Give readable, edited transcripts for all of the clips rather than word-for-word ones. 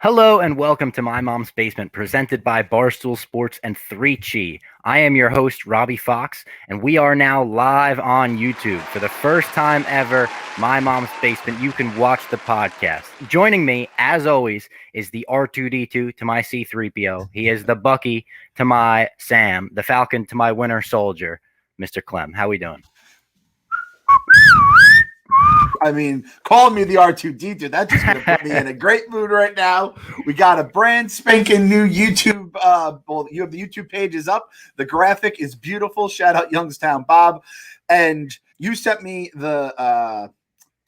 Hello and welcome to My Mom's Basement, presented by Barstool Sports and 3Chi. I am your host, Robbie Fox, and we are now live on YouTube. For the first time ever, My Mom's Basement, you can watch the podcast. Joining me, as always, is the R2D2 to my C3PO. He is the Bucky to my Sam, the Falcon to my Winter Soldier, Mr. Clem. How we doing? I mean, call me the R2D2. That's just going to put me in a great mood right now. We got a brand spanking new YouTube. Well, you have the YouTube page is up. The graphic is beautiful. Shout out Youngstown Bob. And you sent me the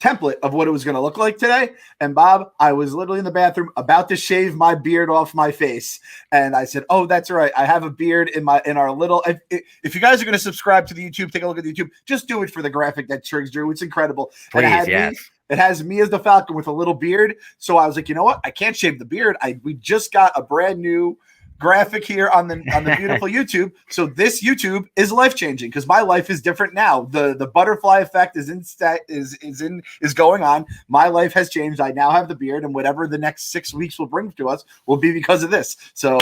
template of what it was going to look like today. And Bob, I was literally in the bathroom about to shave my beard off my face. And I said, oh, that's right. I have a beard in our little, if you guys are going to subscribe to the YouTube, take a look at the YouTube, just do it for the graphic that Triggs drew. It's incredible. Please, yes. It has me as the Falcon with a little beard. So I was like, you know what? I can't shave the beard. We just got a brand new graphic here on the beautiful YouTube. So this YouTube is life-changing because my life is different now. The butterfly effect is going on. My life has changed. I now have the beard, and whatever the next 6 weeks will bring to us will be because of this. So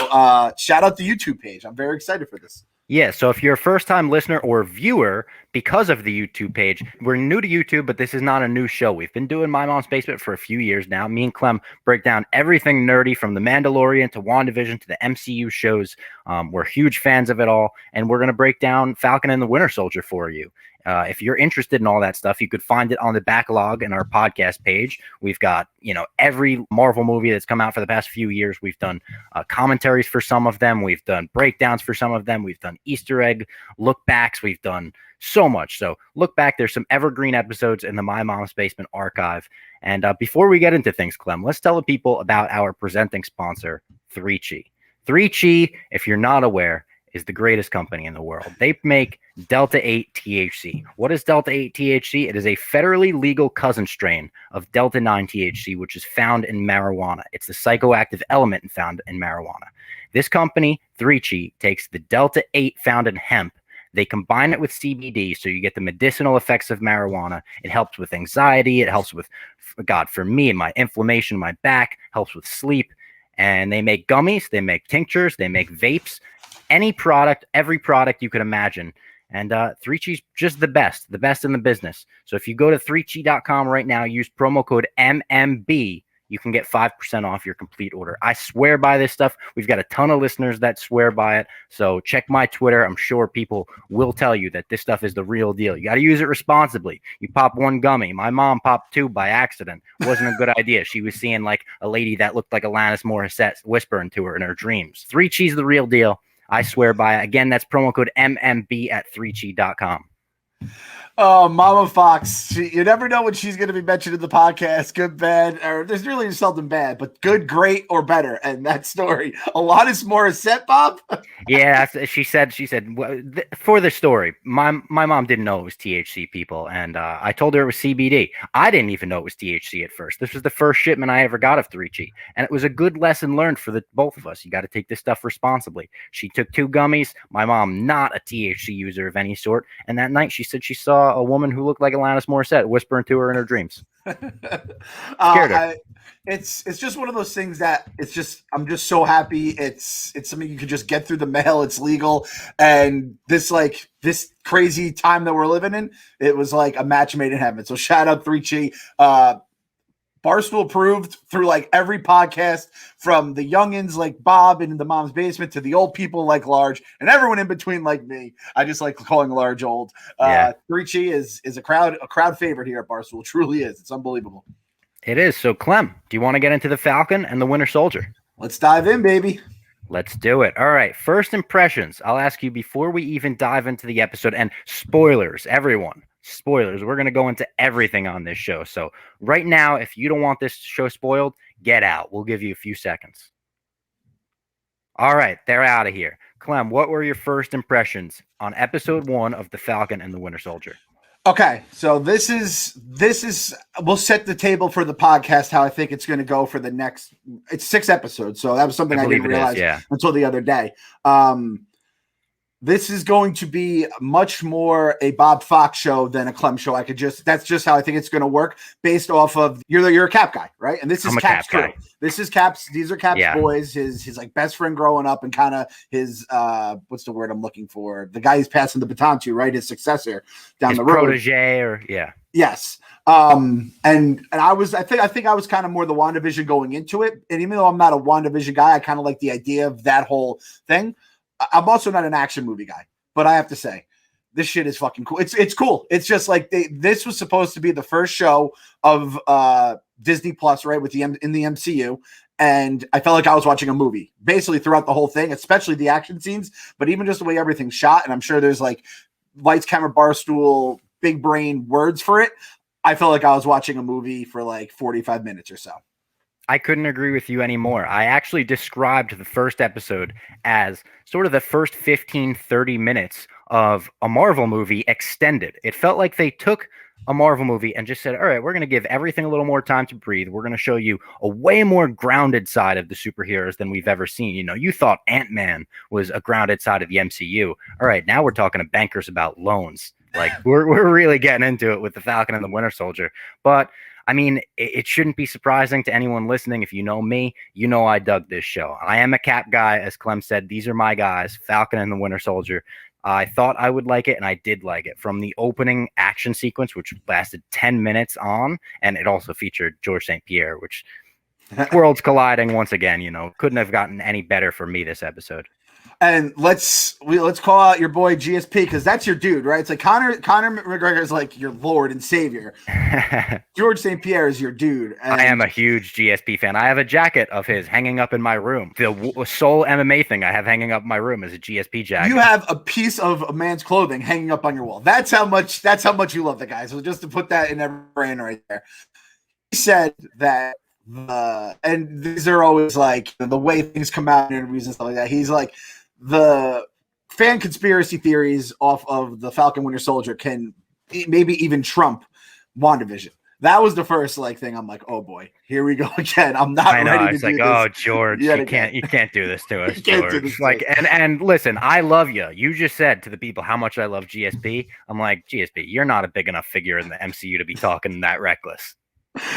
shout out the YouTube page. I'm very excited for this. Yeah, so if you're a first-time listener or viewer, because of the YouTube page, we're new to YouTube, but this is not a new show. We've been doing My Mom's Basement for a few years now. Me and Clem break down everything nerdy from The Mandalorian to WandaVision to the MCU shows. We're huge fans of it all, and we're going to break down Falcon and the Winter Soldier for you. If you're interested in all that stuff, you could find it on the backlog in our podcast page. We've got, every Marvel movie that's come out for the past few years. We've done commentaries for some of them. We've done breakdowns for some of them. We've done Easter egg look backs. We've done so much. So look back. There's some evergreen episodes in the My Mom's Basement archive. And before we get into things, Clem, let's tell the people about our presenting sponsor, 3Chi. 3Chi, if you're not aware, is the greatest company in the world. They make Delta 8 THC. What is Delta 8 THC? It is a federally legal cousin strain of Delta 9 THC, which is found in marijuana. It's the psychoactive element found in marijuana. This company, 3Chi, takes the Delta 8 found in hemp. They combine it with CBD, so you get the medicinal effects of marijuana. It helps with anxiety. It helps with, for me, my inflammation in my back, helps with sleep. And they make gummies. They make tinctures. They make vapes. Any product, every product you could imagine. And 3Chi's just the best in the business. So if you go to 3chi.com right now, use promo code MMB, you can get 5% off your complete order. I swear by this stuff. We've got a ton of listeners that swear by it. So check my Twitter. I'm sure people will tell you that this stuff is the real deal. You got to use it responsibly. You pop one gummy. My mom popped two by accident. It wasn't a good idea. She was seeing like a lady that looked like Alanis Morissette whispering to her in her dreams. 3Chi's the real deal. I swear by it. Again, that's promo code MMB at 3chi.com. Oh, Mama Fox. You never know when she's going to be mentioned in the podcast. Good, bad, or there's really seldom bad, but good, great, or better. And that story. Alanis Morissette, Bob? Yeah, she said for the story, my mom didn't know it was THC, people. And I told her it was CBD. I didn't even know it was THC at first. This was the first shipment I ever got of 3Chi. And it was a good lesson learned for the both of us. You got to take this stuff responsibly. She took 2 gummies. My mom, not a THC user of any sort. And that night she said she saw a woman who looked like Alanis Morissette whispering to her in her dreams. Scared her. It's just one of those things that I'm just so happy. It's something you can just get through the mail. It's legal. And this crazy time that we're living in, it was like a match made in heaven. So shout out 3Chi. Barstool approved through like every podcast, from the youngins like Bob in the Mom's Basement to the old people like Large, and everyone in between like me. I just like calling Large old. 3Chi is a crowd favorite here at Barstool. It truly is. It's unbelievable. It is. So Clem, do you want to get into the Falcon and the Winter Soldier? Let's dive in, baby. Let's do it. All right. First impressions. I'll ask you before we even dive into the episode, and spoilers, everyone. Spoilers. We're going to go into everything on this show. So right now, if you don't want this show spoiled, get out. We'll give you a few seconds. All right. They're out of here. Clem, what were your first impressions on episode 1 of The Falcon and the Winter Soldier? Okay, so this is we'll set the table for the podcast how I think it's going to go for the next. It's 6 episodes, so that was something I didn't realize until the other day. this is going to be much more a Bob Fox show than a Clem show. That's just how I think it's going to work based off of you're a Cap guy, right? And this is Cap's crew. This is Cap's. These are Cap's boys. His like best friend growing up, and kind of his what's the word I'm looking for? The guy he's passing the baton to, right? His successor down the road, protege, or yes. And I think I was kind of more the WandaVision going into it, and even though I'm not a WandaVision guy, I kind of like the idea of that whole thing. I'm also not an action movie guy, but I have to say, this shit is fucking cool. It's cool. It's just like this was supposed to be the first show of Disney Plus, right, in the MCU, and I felt like I was watching a movie basically throughout the whole thing, especially the action scenes, but even just the way everything's shot. And I'm sure there's like lights, camera, barstool, big brain words for it. I felt like I was watching a movie for like 45 minutes or so. I couldn't agree with you anymore. I actually described the first episode as sort of the first 15, 30 minutes of a Marvel movie extended. It felt like they took a Marvel movie and just said, all right, we're going to give everything a little more time to breathe. We're going to show you a way more grounded side of the superheroes than we've ever seen. You know, you thought Ant-Man was a grounded side of the MCU. All right, now we're talking to bankers about loans. Like, we're really getting into it with the Falcon and the Winter Soldier. But I mean, it shouldn't be surprising to anyone listening. If you know me, you know I dug this show. I am a Cap guy. As Clem said, these are my guys, Falcon and the Winter Soldier. I thought I would like it, and I did like it. From the opening action sequence, which lasted 10 minutes on, and it also featured George St. Pierre, which worlds colliding once again. You know, couldn't have gotten any better for me this episode. And let's call out your boy GSP, because that's your dude, right? It's like Conor McGregor is like your Lord and Savior. George St. Pierre is your dude. And I am a huge GSP fan. I have a jacket of his hanging up in my room. The sole MMA thing I have hanging up in my room is a GSP jacket. You have a piece of a man's clothing hanging up on your wall. That's how much you love the guy. So just to put that in every brain right there. He said that and these are always like the way things come out in interviews and stuff like that. He's like, the fan conspiracy theories off of the Falcon Winter Soldier can maybe even trump WandaVision. That was the first like thing. I'm like, oh boy, here we go again. I'm not ready to do this. Oh, George, you can't do this to us, George. Like, and listen, I love you. You just said to the people how much I love GSP. I'm like, GSP, you're not a big enough figure in the MCU to be talking that reckless.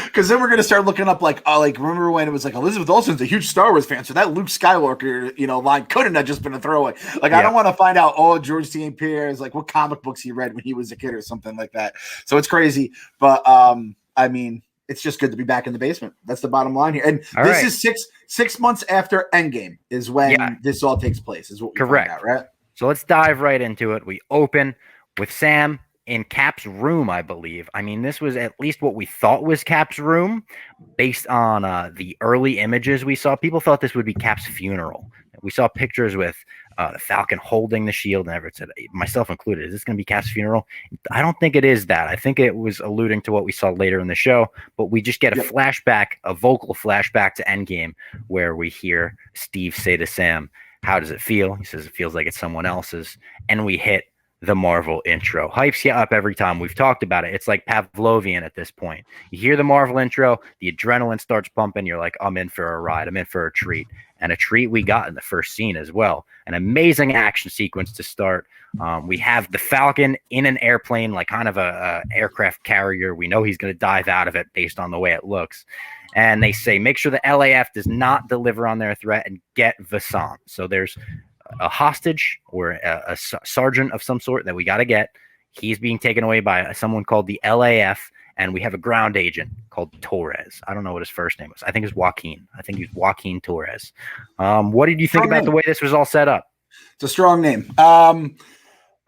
Because then we're gonna start looking up like remember when it was like Elizabeth Olsen's a huge Star Wars fan, so that Luke Skywalker line couldn't have just been a throwaway. Like, I don't want to find out George St. Pierre is like what comic books he read when he was a kid or something like that. So it's crazy, but I mean, it's just good to be back in the basement. That's the bottom line here. And this is six months after Endgame is when this all takes place. Is what we find out, right? So let's dive right into it. We open with Sam in Cap's room, I believe. I mean, this was at least what we thought was Cap's room based on the early images we saw. People thought this would be Cap's funeral. We saw pictures with the Falcon holding the shield, and Everett said, myself included, is this going to be Cap's funeral? I don't think it is that. I think it was alluding to what we saw later in the show, but we just get a flashback, a vocal flashback to Endgame, where we hear Steve say to Sam, how does it feel? He says, it feels like it's someone else's. And we hit the Marvel intro. Hypes you up every time. We've talked about it. It's like Pavlovian at this point. You hear the Marvel intro, the adrenaline starts pumping. You're like, I'm in for a ride. I'm in for a treat. And a treat we got in the first scene as well. An amazing action sequence to start. We have the Falcon in an airplane, like kind of a aircraft carrier. We know he's going to dive out of it based on the way it looks. And they say, make sure the LAF does not deliver on their threat and get Vasan. So there's a hostage or a sergeant of some sort that we got to get. He's being taken away by someone called the LAF, and we have a ground agent called Torres. I don't know what his first name was. I think it's Joaquin. I think he's Joaquin Torres. What did you think about the way this was all set up? It's a strong name. All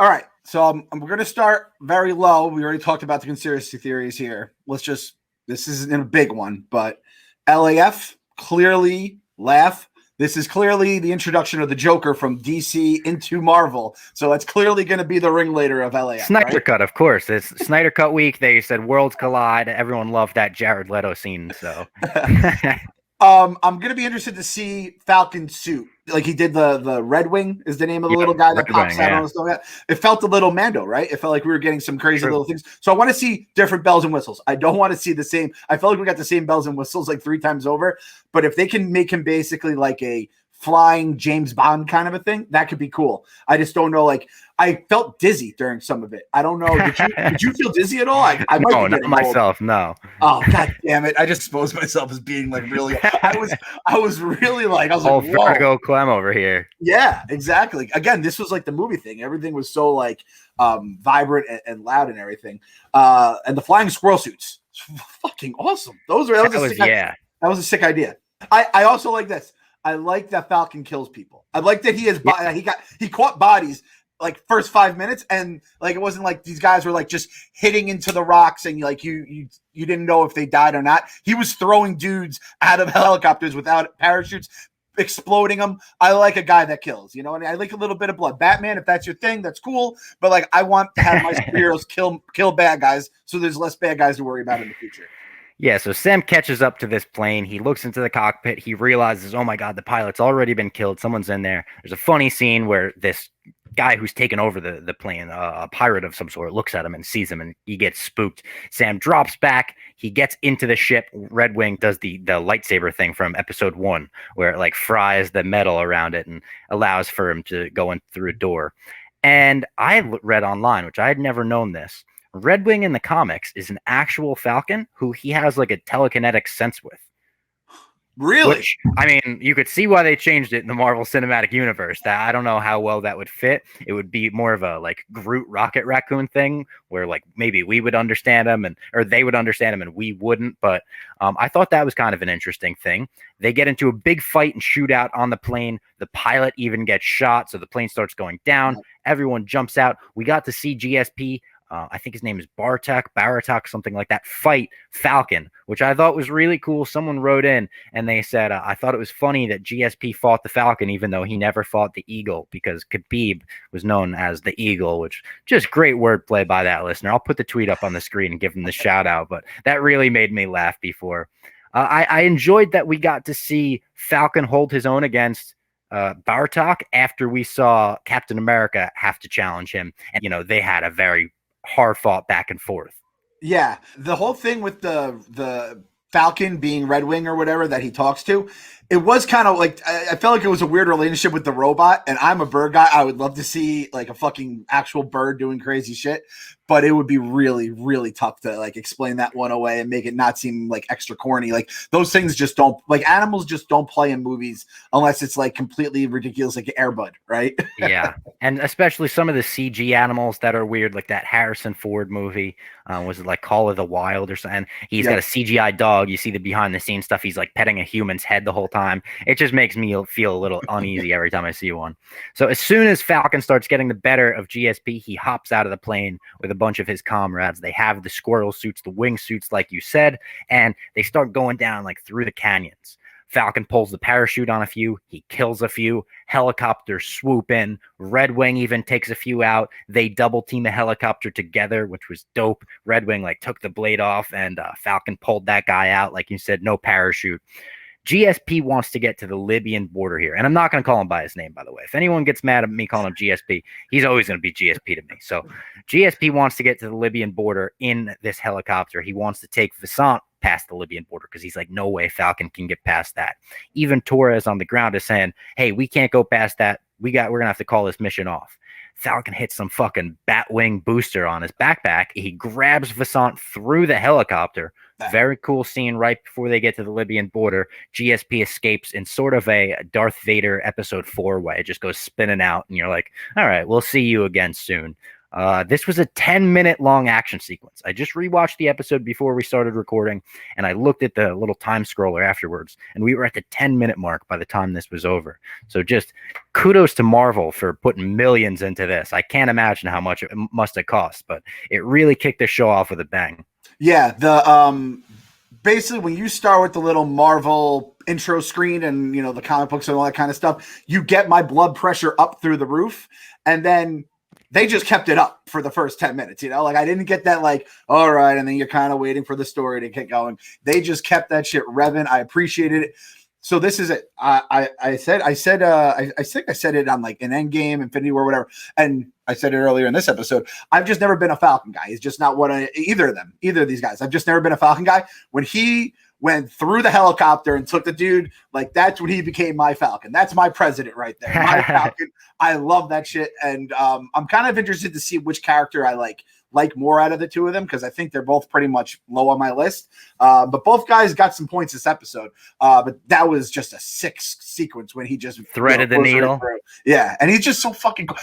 right, so we're going to start very low. We already talked about the conspiracy theories here. This isn't a big one, but LAF, clearly laugh. This is clearly the introduction of the Joker from DC into Marvel. So that's clearly going to be the ringleader of LA. Snyder Cut, of course. It's Snyder Cut week. They said worlds collide. Everyone loved that Jared Leto scene. So I'm going to be interested to see Falcon's suit. Like he did the Red Wing is the name of the little guy that pops out on stuff. It felt a little Mando, right? It felt like we were getting some crazy little things. So I want to see different bells and whistles. I don't want to see the same. I felt like we got the same bells and whistles like 3 times over. But if they can make him basically like a flying James Bond kind of a thing, that could be cool. I just don't know. Like, I felt dizzy during some of it. I don't know. Did you feel dizzy at all? I might No, be not getting old. myself. No. Oh, god damn it! I just exposed myself as being like really. I was really like, I was Oh, like, whoa. Virgo Clem over here. Yeah, exactly. Again, this was like the movie thing. Everything was so like vibrant and loud and everything. And the flying squirrel suits, fucking awesome. That was a sick idea. I also like this. I like that Falcon kills people. I like that he caught bodies like first 5 minutes, and like it wasn't like these guys were like just hitting into the rocks and like you didn't know if they died or not. He was throwing dudes out of helicopters without parachutes, exploding them. I like a guy that kills, you know, and I like a little bit of blood. Batman, if that's your thing, that's cool. But like, I want to have my superheroes kill bad guys, so there's less bad guys to worry about in the future. Yeah, so Sam catches up to this plane. He looks into the cockpit. He realizes, oh my God, the pilot's already been killed. Someone's in there. There's a funny scene where this guy who's taken over the plane, a pirate of some sort, looks at him and sees him, and he gets spooked. Sam drops back. He gets into the ship. Red Wing does the lightsaber thing from episode 1, where it like fries the metal around it and allows for him to go in through a door. And I read online, which I had never known this, Red Wing in the comics is an actual Falcon who he has like a telekinetic sense with. Really? Which, I mean, you could see why they changed it in the Marvel Cinematic Universe. That I don't know how well that would fit. It would be more of a like Groot Rocket Raccoon thing, where like maybe we would understand him or they would understand him and we wouldn't. But I thought that was kind of an interesting thing. They get into a big fight and shootout on the plane. The pilot even gets shot, so the plane starts going down. Everyone jumps out. We got to see GSP. I think his name is Baratak, something like that, fight Falcon, which I thought was really cool. Someone wrote in and they said, I thought it was funny that GSP fought the Falcon, even though he never fought the Eagle, because Khabib was known as the Eagle, which just great wordplay by that listener. I'll put the tweet up on the screen and give him the shout out, but that really made me laugh before. I enjoyed that we got to see Falcon hold his own against Baratak after we saw Captain America have to challenge him. And, you know, they had a very hard fought back and forth. Yeah, the whole thing with the Falcon being Red Wing or whatever that he talks to, it was kind of like I felt like it was a weird relationship with the robot. And I'm a bird guy. I would love to see like a fucking actual bird doing crazy shit, but it would be really, really tough to like explain that one away and make it not seem like extra corny. Like those things just don't, like animals just don't play in movies unless it's like completely ridiculous, like Air Bud, right? Yeah, and especially some of the CG animals that are weird, like that Harrison Ford movie. Was it like Call of the Wild or something? He's got a CGI dog. You see the behind the scenes stuff. He's like petting a human's head the whole time. It just makes me feel a little uneasy every time I see one. So as soon as Falcon starts getting the better of GSP, he hops out of the plane with a bunch of his comrades. They have the squirrel suits, the wing suits, like you said, and they start going down like through the canyons. Falcon pulls the parachute on a few. He kills a few. Helicopters swoop in. Red Wing even takes a few out. They double team a helicopter together, which was dope. Red Wing like took the blade off, and Falcon pulled that guy out. Like you said, no parachute. GSP wants to get to the Libyan border here. And I'm not going to call him by his name, by the way. If anyone gets mad at me calling him GSP, he's always going to be GSP to me. So GSP wants to get to the Libyan border in this helicopter. He wants to take Vassant past the Libyan border because he's like, no way Falcon can get past that. Even Torres on the ground is saying, hey, we can't go past that. We're going to have to call this mission off. Falcon hits some fucking Batwing booster on his backpack. He grabs Vassant through the helicopter. Very cool scene right before they get to the Libyan border. GSP escapes in sort of a Darth Vader episode 4 way. It just goes spinning out, and you're like, all right, we'll see you again soon. This was a 10-minute long action sequence. I just rewatched the episode before we started recording, and I looked at the little time scroller afterwards, and we were at the 10-minute mark by the time this was over. So just kudos to Marvel for putting millions into this. I can't imagine how much it must have cost, but it really kicked the show off with a bang. Yeah, the basically when you start with the little Marvel intro screen and you know the comic books and all that kind of stuff, you get my blood pressure up through the roof, and then they just kept it up for the first 10 minutes, you know, like I didn't get that like, all right. And then you're kind of waiting for the story to get going. They just kept that shit revving. I appreciated it. So this is it. I think I said it on like an Endgame, Infinity War, whatever. And I said it earlier in this episode. I've just never been a Falcon guy. It's just not what either of these guys. I've just never been a Falcon guy. When he went through the helicopter and took the dude. Like, that's when he became my Falcon. That's my president right there. My Falcon. I love that shit. And I'm kind of interested to see which character I like more out of the two of them, because I think they're both pretty much low on my list. But both guys got some points this episode. But that was just a sick sequence when he just threaded the needle. Yeah, and he's just so fucking cool.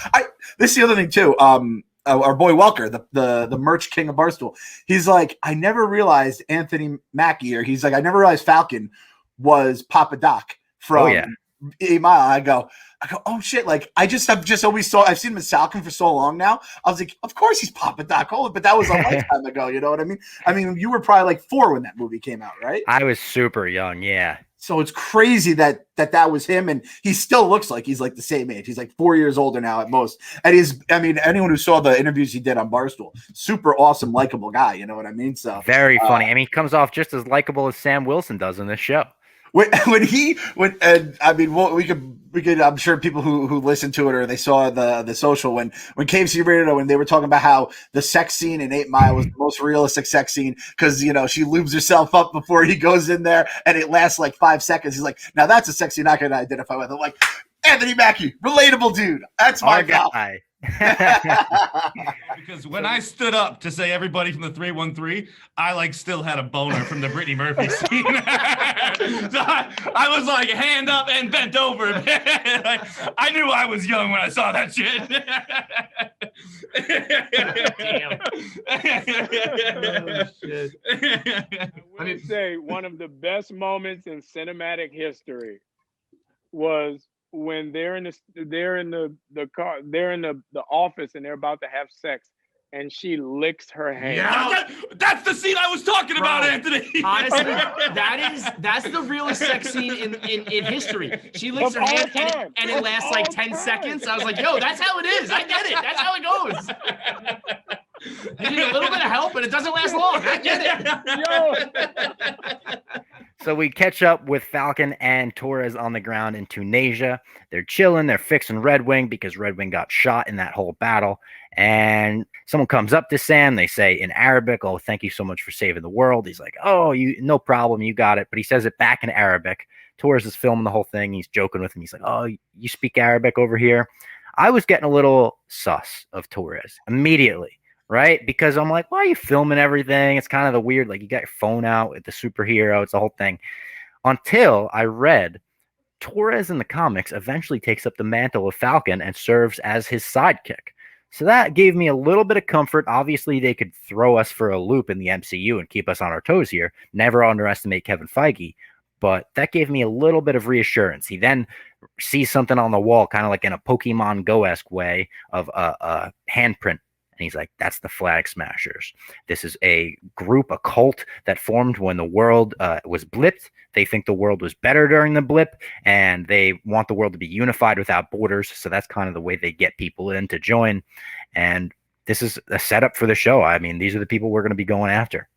This is the other thing too. Our boy Welker, the merch king of Barstool, he's like, I never realized Anthony Mackie, or he's like, I never realized Falcon was Papa Doc from 8 Mile. I go, oh shit! Like, I've seen him as Falcon for so long now. I was like, of course he's Papa Doc. But that was a lifetime ago. You know what I mean? I mean, you were probably like 4 when that movie came out, right? I was super young. Yeah. So it's crazy that was him, and he still looks like he's like the same age. He's like 4 years older now at most. And anyone who saw the interviews he did on Barstool, super awesome, likable guy. You know what I mean? So very funny. I mean, he comes off just as likable as Sam Wilson does in this show. We could, I'm sure people who listened to it or they saw the social when KFC Radio, when they were talking about how the sex scene in 8 Mile was the most realistic sex scene, because she lubes herself up before he goes in there and it lasts like 5 seconds. He's like, now that's a sex scene I can identify with. I'm like, Anthony Mackie, relatable dude. That's my guy. Because when I stood up to say everybody from the 313, I still had a boner from the Brittany Murphy scene. So I was like hand up and bent over. I knew I was young when I saw that shit. Damn. Oh, shit. I would say one of the best moments in cinematic history was when they're in the office and they're about to have sex and she licks her hand. Yeah, that's the scene I was talking about, Anthony. Honestly, that's the realest sex scene in history. She licks her hand and it lasts like 10 seconds. I was like, yo, that's how it is. I get it. That's how it goes. You need a little bit of help, and it doesn't last long. I get it. So we catch up with Falcon and Torres on the ground in Tunisia. They're chilling. They're fixing Red Wing because Red Wing got shot in that whole battle. And someone comes up to Sam. They say in Arabic, oh, thank you so much for saving the world. He's like, oh, no problem. You got it. But he says it back in Arabic. Torres is filming the whole thing. He's joking with him. He's like, oh, you speak Arabic over here? I was getting a little sus of Torres immediately. Right? Because I'm like, why are you filming everything? It's kind of the weird, like you got your phone out with the superhero. It's the whole thing. Until I read Torres in the comics eventually takes up the mantle of Falcon and serves as his sidekick. So that gave me a little bit of comfort. Obviously, they could throw us for a loop in the MCU and keep us on our toes here. Never underestimate Kevin Feige. But that gave me a little bit of reassurance. He then sees something on the wall, kind of like in a Pokemon Go-esque way of a handprint. And he's like, that's the Flag Smashers. This is a group, a cult that formed when the world was blipped. They think the world was better during the blip, and they want the world to be unified without borders. So that's kind of the way they get people in to join. And this is a setup for the show. I mean, these are the people we're going to be going after.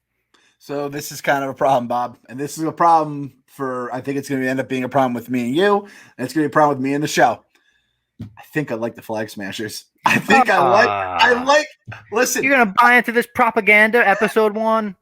So this is kind of a problem, Bob. And this is a problem I think it's going to end up being a problem with me and you. And it's going to be a problem with me and the show. I think I like the Flag Smashers. I think listen. You're gonna buy into this propaganda, episode 1.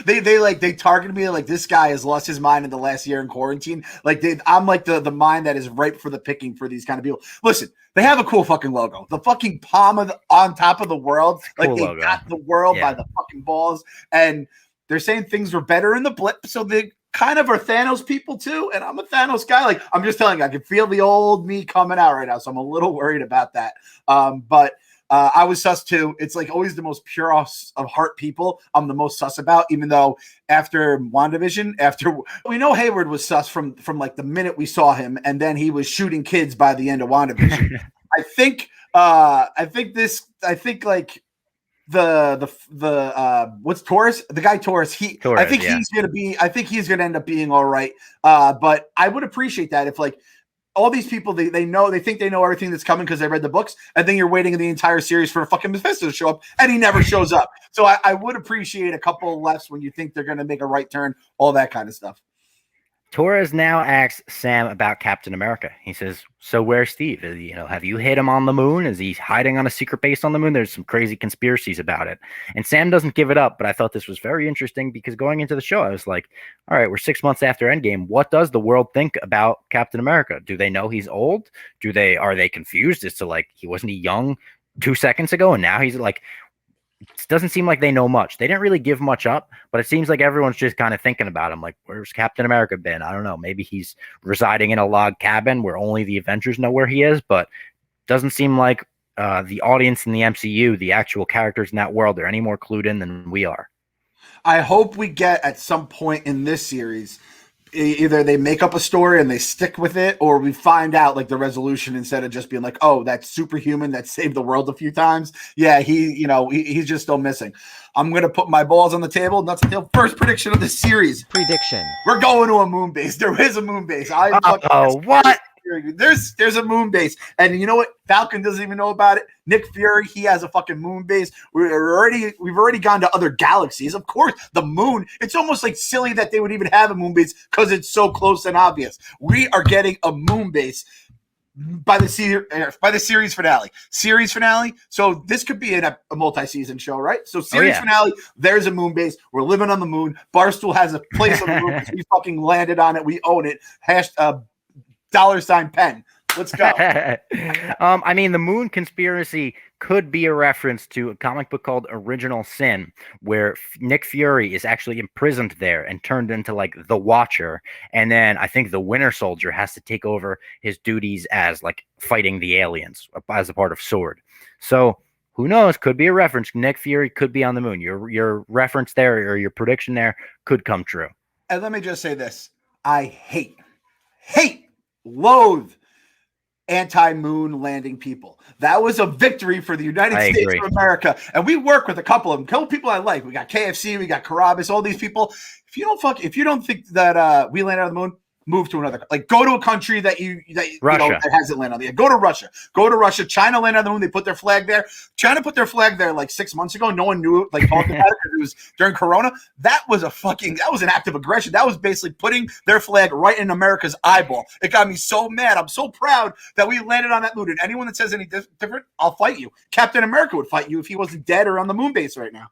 They targeted me like this guy has lost his mind in the last year in quarantine. Like I'm like the mind that is ripe for the picking for these kind of people. Listen, they have a cool fucking logo. The fucking palm on top of the world. Like they got the world by the fucking balls. And they're saying things were better in the blip. So they kind of are Thanos people too, and I'm a Thanos guy. Like I'm just telling you, I can feel the old me coming out right now, so I'm a little worried about that. But I was sus too. It's like always the most pure of heart people I'm the most sus about, even though after WandaVision, we know Hayward was sus from like the minute we saw him, and then he was shooting kids by the end of WandaVision. I think like the what's Taurus? The guy Taurus. I think he's gonna end up being all right. But I would appreciate that if like all these people they think they know everything that's coming because they read the books, and then you're waiting in the entire series for a fucking MEPHISTO to show up, and he never shows up. So I would appreciate a couple of lefts when you think they're gonna make a right turn, all that kind of stuff. Torres now asks Sam about Captain America. He says, "So where's Steve? Have you hit him on the moon? Is he hiding on a secret base on the moon? There's some crazy conspiracies about it." And Sam doesn't give it up, but I thought this was very interesting because going into the show, I was like, "All right, we're 6 months after Endgame. What does the world think about Captain America? Do they know he's old? Are they confused as to like he young 2 seconds ago and now he's like?" It doesn't seem like they know much. They didn't really give much up, but it seems like everyone's just kind of thinking about him. Like, where's Captain America been? I don't know. Maybe he's residing in a log cabin where only the Avengers know where he is, but doesn't seem like the audience in the MCU, the actual characters in that world, are any more clued in than we are. I hope we get at some point in this series, either they make up a story and they stick with it, or we find out like the resolution instead of just being like, oh, that's superhuman that saved the world a few times. Yeah, he's just still missing. I'm going to put my balls on the table. Nuts and tail. First prediction of the series. Prediction. We're going to a moon base. There is a moon base. What? There's a moon base, and you know what? Falcon doesn't even know about it. Nick Fury, he has a fucking moon base. We've already gone to other galaxies. Of course, the moon. It's almost like silly that they would even have a moon base because it's so close and obvious. We are getting a moon base by the series finale. Series finale. So this could be a multi-season show, right? So series finale. There's a moon base. We're living on the moon. Barstool has a place on the moon. We fucking landed on it. We own it. $pen. Let's go. I mean, the moon conspiracy could be a reference to a comic book called Original Sin, where Nick Fury is actually imprisoned there and turned into like the Watcher. And then I think the Winter Soldier has to take over his duties as like fighting the aliens as a part of Sword. So who knows? Could be a reference. Nick Fury could be on the moon. Your reference there or your prediction there could come true. And let me just say this. I loathe anti-moon landing people. That was a victory for the United States of America. And we work with a couple of them. A couple people I like. We got KFC, we got Carabas, all these people. If you don't think that we landed on the moon, move to another, like go to a country that that hasn't landed on the moon. Go to Russia. China landed on the moon. They put their flag there. China put their flag there like 6 months ago. No one knew it, like talked about it because it was during Corona. That was an act of aggression. That was basically putting their flag right in America's eyeball. It got me so mad. I'm so proud that we landed on that moon. And anyone that says any different, I'll fight you. Captain America would fight you if he wasn't dead or on the moon base right now.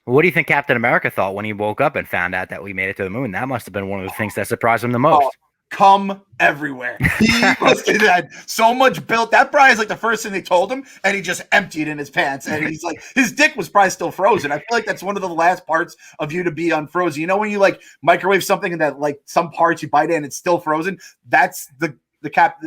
What do you think Captain America thought when he woke up and found out that we made it to the moon? That must have been one of the things that surprised him the most. Come everywhere. He must have had so much built. That probably is like the first thing they told him, and he just emptied in his pants. And he's like, his dick was probably still frozen. I feel like that's one of the last parts of you to be unfrozen. You know when you like microwave something and that like some parts you bite in, it's still frozen? That's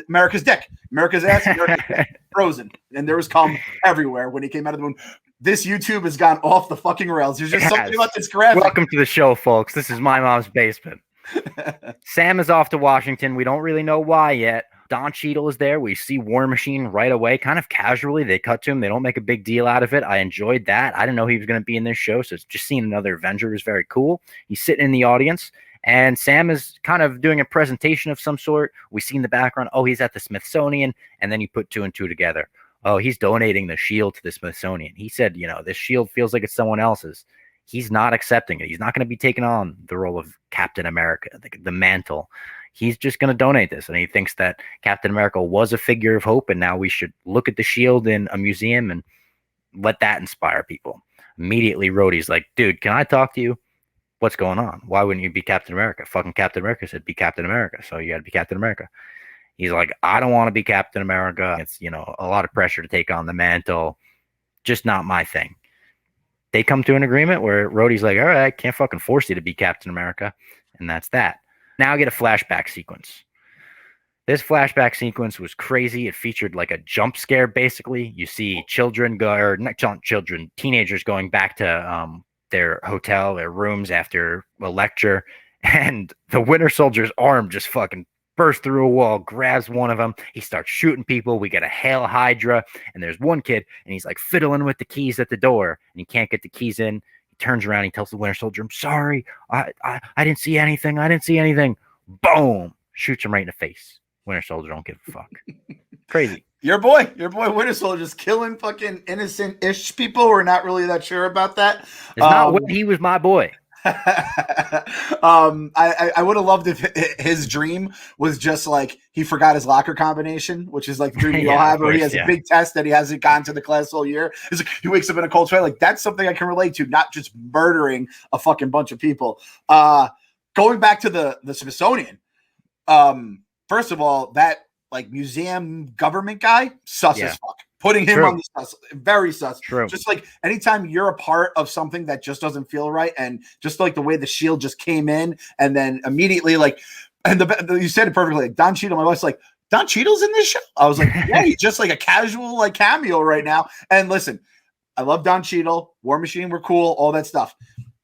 America's dick. America's ass, America's frozen. And there was cum everywhere when he came out of the moon. This YouTube has gone off the fucking rails. There's just something about this graphic. Welcome to the show, folks. This is My Mom's Basement. Sam is off to Washington. We don't really know why yet. Don Cheadle is there. We see War Machine right away, kind of casually. They cut to him. They don't make a big deal out of it. I enjoyed that. I didn't know he was going to be in this show, so just seeing another Avenger was very cool. He's sitting in the audience, and Sam is kind of doing a presentation of some sort. We see in the background, oh, he's at the Smithsonian, and then you put two and two together. Oh, he's donating the shield to the Smithsonian. He said, this shield feels like it's someone else's. He's not accepting it. He's not going to be taking on the role of Captain America, the mantle. He's just going to donate this. And he thinks that Captain America was a figure of hope, and now we should look at the shield in a museum and let that inspire people. Immediately, Rhodey's like, dude, can I talk to you? What's going on? Why wouldn't you be Captain America? Fucking Captain America said be Captain America, so you got to be Captain America. He's like, I don't want to be Captain America. It's, a lot of pressure to take on the mantle. Just not my thing. They come to an agreement where Rhodey's like, all right, I can't fucking force you to be Captain America. And that's that. Now I get a flashback sequence. This flashback sequence was crazy. It featured like a jump scare, basically. You see teenagers going back to their hotel, their rooms after a lecture. And the Winter Soldier's arm just fucking bursts through a wall, grabs one of them. He starts shooting people. We get a Hail Hydra, and there's one kid, and he's like fiddling with the keys at the door, and he can't get the keys in. He turns around, he tells the Winter Soldier, I'm sorry. I didn't see anything. I didn't see anything. Boom. Shoots him right in the face. Winter Soldier don't give a fuck. Crazy. Your boy Winter Soldier's killing fucking innocent-ish people. We're not really that sure about that. It's not when he was my boy. I would have loved if his dream was just like he forgot his locker combination, which is like the dream we all have, where he has a big test that he hasn't gone to the class all year. It's like he wakes up in a cold sweat. Like that's something I can relate to, not just murdering a fucking bunch of people. Going back to the Smithsonian, first of all, that like museum government guy, sus as fuck. Putting him on the sus, very sus. True. Just like anytime you're a part of something that just doesn't feel right, and just like the way the Shield just came in, and then immediately like, and you said it perfectly. Like Don Cheadle, my wife's like, Don Cheadle's in this show. I was like, yeah, he's just like a casual like cameo right now. And listen, I love Don Cheadle, War Machine, we're cool, all that stuff.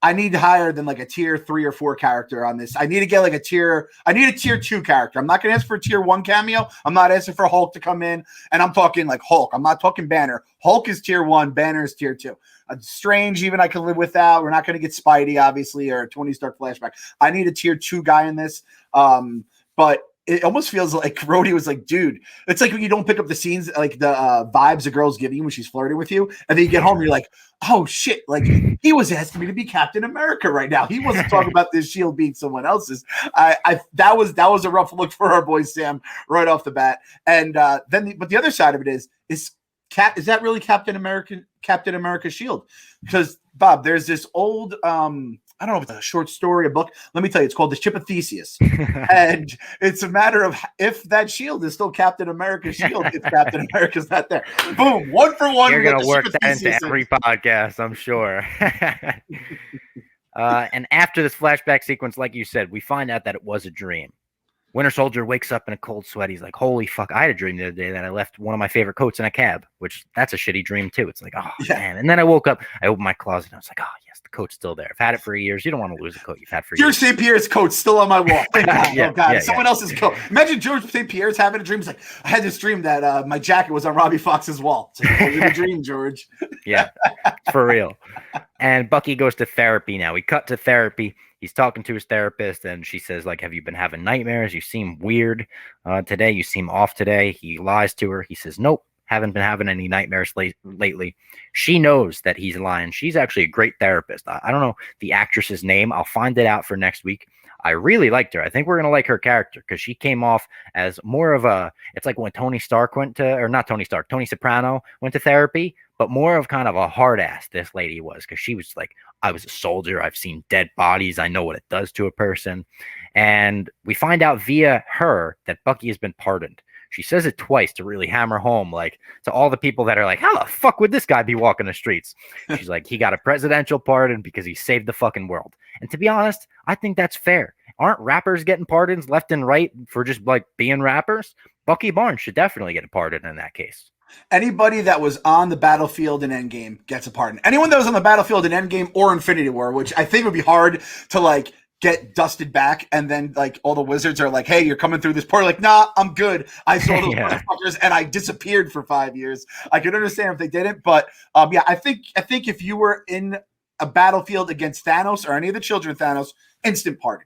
I need higher than like a tier 3 or 4 character on this. I need to get like I need a tier 2 character. I'm not going to ask for a tier 1 cameo. I'm not asking for Hulk to come in. And I'm talking like Hulk. I'm not talking Banner. Hulk is tier 1. Banner is tier 2. Strange, even I can live without. We're not going to get Spidey, obviously, or Tony Stark flashback. I need a tier 2 guy in this. But it almost feels like Rhodey was like, dude, it's like when you don't pick up the scenes, like the vibes a girl's giving you when she's flirting with you. And then you get home and you're like, oh shit, like he was asking me to be Captain America right now. He wasn't talking about this shield being someone else's. That was a rough look for our boy Sam right off the bat. And but the other side of it is that really Captain America's shield? Because Bob, there's this old I don't know if it's a short story, a book. Let me tell you, it's called The Ship of Theseus. And it's a matter of if that shield is still Captain America's shield, if Captain America's not there. Boom, 1 for 1. You're going to work that into every podcast, I'm sure. And after this flashback sequence, like you said, we find out that it was a dream. Winter Soldier wakes up in a cold sweat. He's like, holy fuck, I had a dream the other day that I left one of my favorite coats in a cab, which that's a shitty dream too. It's like, oh, man. And then I woke up, I opened my closet, and I was like, oh, yes, the coat's still there. I've had it for years. You don't want to lose a coat you've had for years. George St. Pierre's coat's still on my wall. Oh, God. Someone else's coat. Imagine George St. Pierre's having a dream. He's like, I had this dream that my jacket was on Robbie Fox's wall. It's like, a dream, George. Yeah, for real. And Bucky goes to therapy now. We cut to therapy. He's talking to his therapist, and she says, like, have you been having nightmares? You seem weird today. You seem off today. He lies to her. He says, nope, haven't been having any nightmares lately. She knows that he's lying. She's actually a great therapist. I don't know the actress's name. I'll find it out for next week. I really liked her. I think we're going to like her character because she came off as more of it's like when Tony Soprano went to therapy, but more of kind of a hard ass this lady was, because she was like, I was a soldier. I've seen dead bodies. I know what it does to a person. And we find out via her that Bucky has been pardoned. She says it twice to really hammer home, like, to all the people that are like, how the fuck would this guy be walking the streets? She's like, he got a presidential pardon because he saved the fucking world. And to be honest, I think that's fair. Aren't rappers getting pardons left and right for just like being rappers? Bucky Barnes should definitely get a pardon in that case. Anybody that was on the battlefield in Endgame gets a pardon. Anyone that was on the battlefield in Endgame or Infinity War, which I think would be hard to like get dusted back, and then like all the wizards are like, hey, you're coming through this portal. Like, nah, I'm good. I saw those motherfuckers and I disappeared for 5 years. I could understand if they didn't, but I think if you were in a battlefield against Thanos or any of the children of Thanos, instant pardon.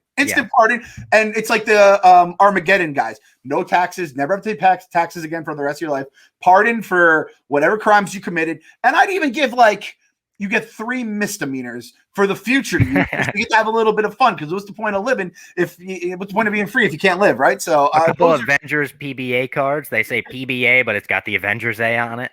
Pardon. And it's like the Armageddon guys. No taxes, never have to pay taxes again for the rest of your life. Pardon for whatever crimes you committed. And I'd even give like, you get 3 misdemeanors for the future. You get to have a little bit of fun, because what's the point of living what's the point of being free if you can't live, right? So a couple of Avengers PBA cards. They say PBA, but it's got the Avengers A on it.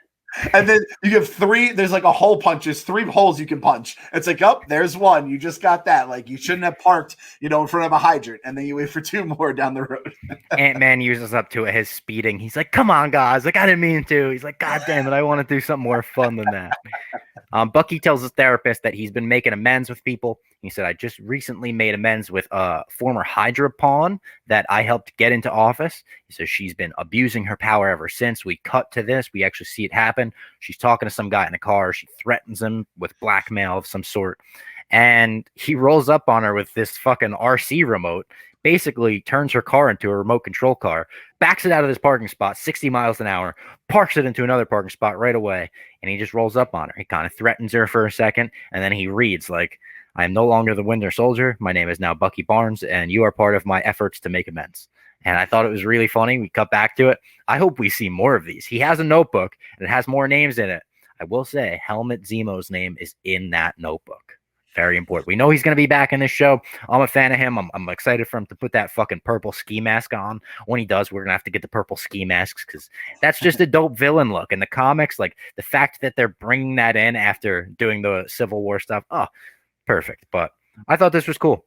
And then you give 3, there's like a hole punches, 3 holes you can punch. It's like, oh, there's 1. You just got that. Like, you shouldn't have parked, in front of a hydrant. And then you wait for 2 more down the road. Ant-Man uses up to it, his speeding. He's like, come on, guys. Like, I didn't mean to. He's like, God damn it. I want to do something more fun than that. Bucky tells his therapist that he's been making amends with people. He said, I just recently made amends with a former Hydra pawn that I helped get into office. He says she's been abusing her power ever since. We cut to this. We actually see it happen. She's talking to some guy in a car. She threatens him with blackmail of some sort. And he rolls up on her with this fucking RC remote, basically turns her car into a remote control car, backs it out of this parking spot 60 miles an hour, parks it into another parking spot right away, and he just rolls up on her. He kind of threatens her for a second, and then he reads like, I am no longer the Winter Soldier. My name is now Bucky Barnes, and you are part of my efforts to make amends. And I thought it was really funny. We cut back to it. I hope we see more of these. He has a notebook, and it has more names in it. I will say Helmut Zemo's name is in that notebook. Very important. We know he's going to be back in this show. I'm a fan of him. I'm excited for him to put that fucking purple ski mask on. When he does, we're going to have to get the purple ski masks because that's just a dope villain look. In the comics, like the fact that they're bringing that in after doing the Civil War stuff, oh, perfect. But I thought this was cool.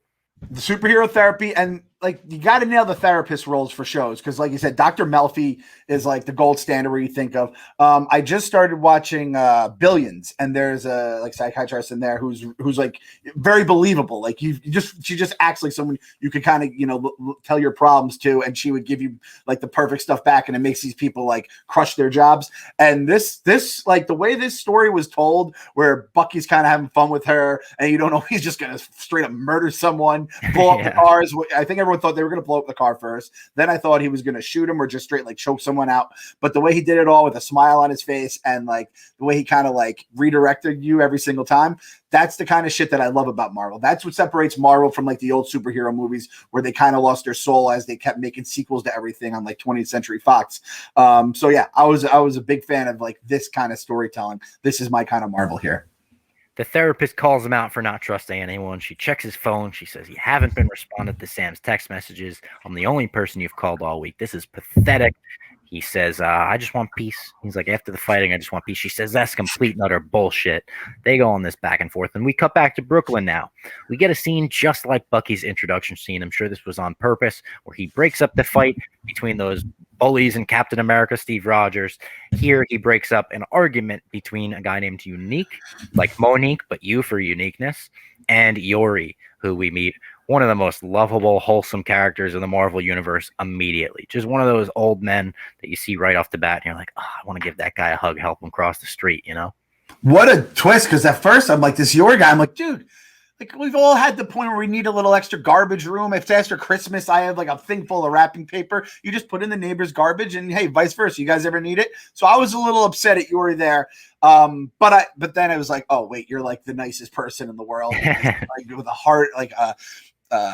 The superhero therapy, and like you got to nail the therapist roles for shows because, like you said, Dr. Melfi is like the gold standard where you think of. I just started watching Billions, and there's a like psychiatrist in there who's like very believable. Like she just acts like someone you could kind of tell your problems to, and she would give you like the perfect stuff back, and it makes these people like crush their jobs. And this like the way this story was told, where Bucky's kind of having fun with her, and you don't know he's just gonna straight up murder someone, blow up the cars. I think everyone thought they were going to blow up the car first. Then I thought he was going to shoot him or just straight like choke someone out. But the way he did it all with a smile on his face and like the way he kind of like redirected you every single time, that's the kind of shit that I love about Marvel. That's what separates Marvel from like the old superhero movies where they kind of lost their soul as they kept making sequels to everything on like 20th Century Fox. So yeah, I was a big fan of like this kind of storytelling. This is my kind of Marvel here. The therapist calls him out for not trusting anyone. She checks his phone. She says, "You haven't been responding to Sam's text messages. I'm the only person you've called all week. This is pathetic." He says, "I just want peace." He's like, "After the fighting, I just want peace." She says, "That's complete and utter bullshit." They go on this back and forth, and we cut back to Brooklyn now. We get a scene just like Bucky's introduction scene. I'm sure this was on purpose, where he breaks up the fight between those bullies and Captain America, Steve Rogers. Here, he breaks up an argument between a guy named Unique, like Monique, but U for uniqueness, and Yori, who we meet. One of the most lovable, wholesome characters in the Marvel Universe immediately. Just one of those old men that you see right off the bat, and you're like, oh, I want to give that guy a hug, help him cross the street, you know? What a twist, because at first I'm like, this Yori guy, I'm like, dude, like we've all had the point where we need a little extra garbage room. If it's after Christmas, I have like a thing full of wrapping paper. You just put in the neighbor's garbage, and hey, vice versa. You guys ever need it? So I was a little upset at Yori there. But then I was like, oh wait, you're like the nicest person in the world, like, with a heart, like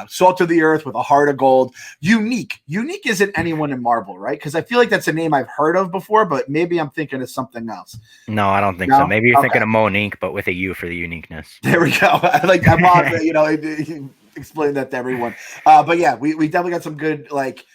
salt of the earth with a heart of gold. Unique isn't anyone in Marvel, right? Because I feel like that's a name I've heard of before, but maybe I'm thinking of something else. No, I don't think so. Maybe you're thinking of Monique, but with a U for the uniqueness. There we go. Like I'm on, explain that to everyone. But yeah, we definitely got some good, like,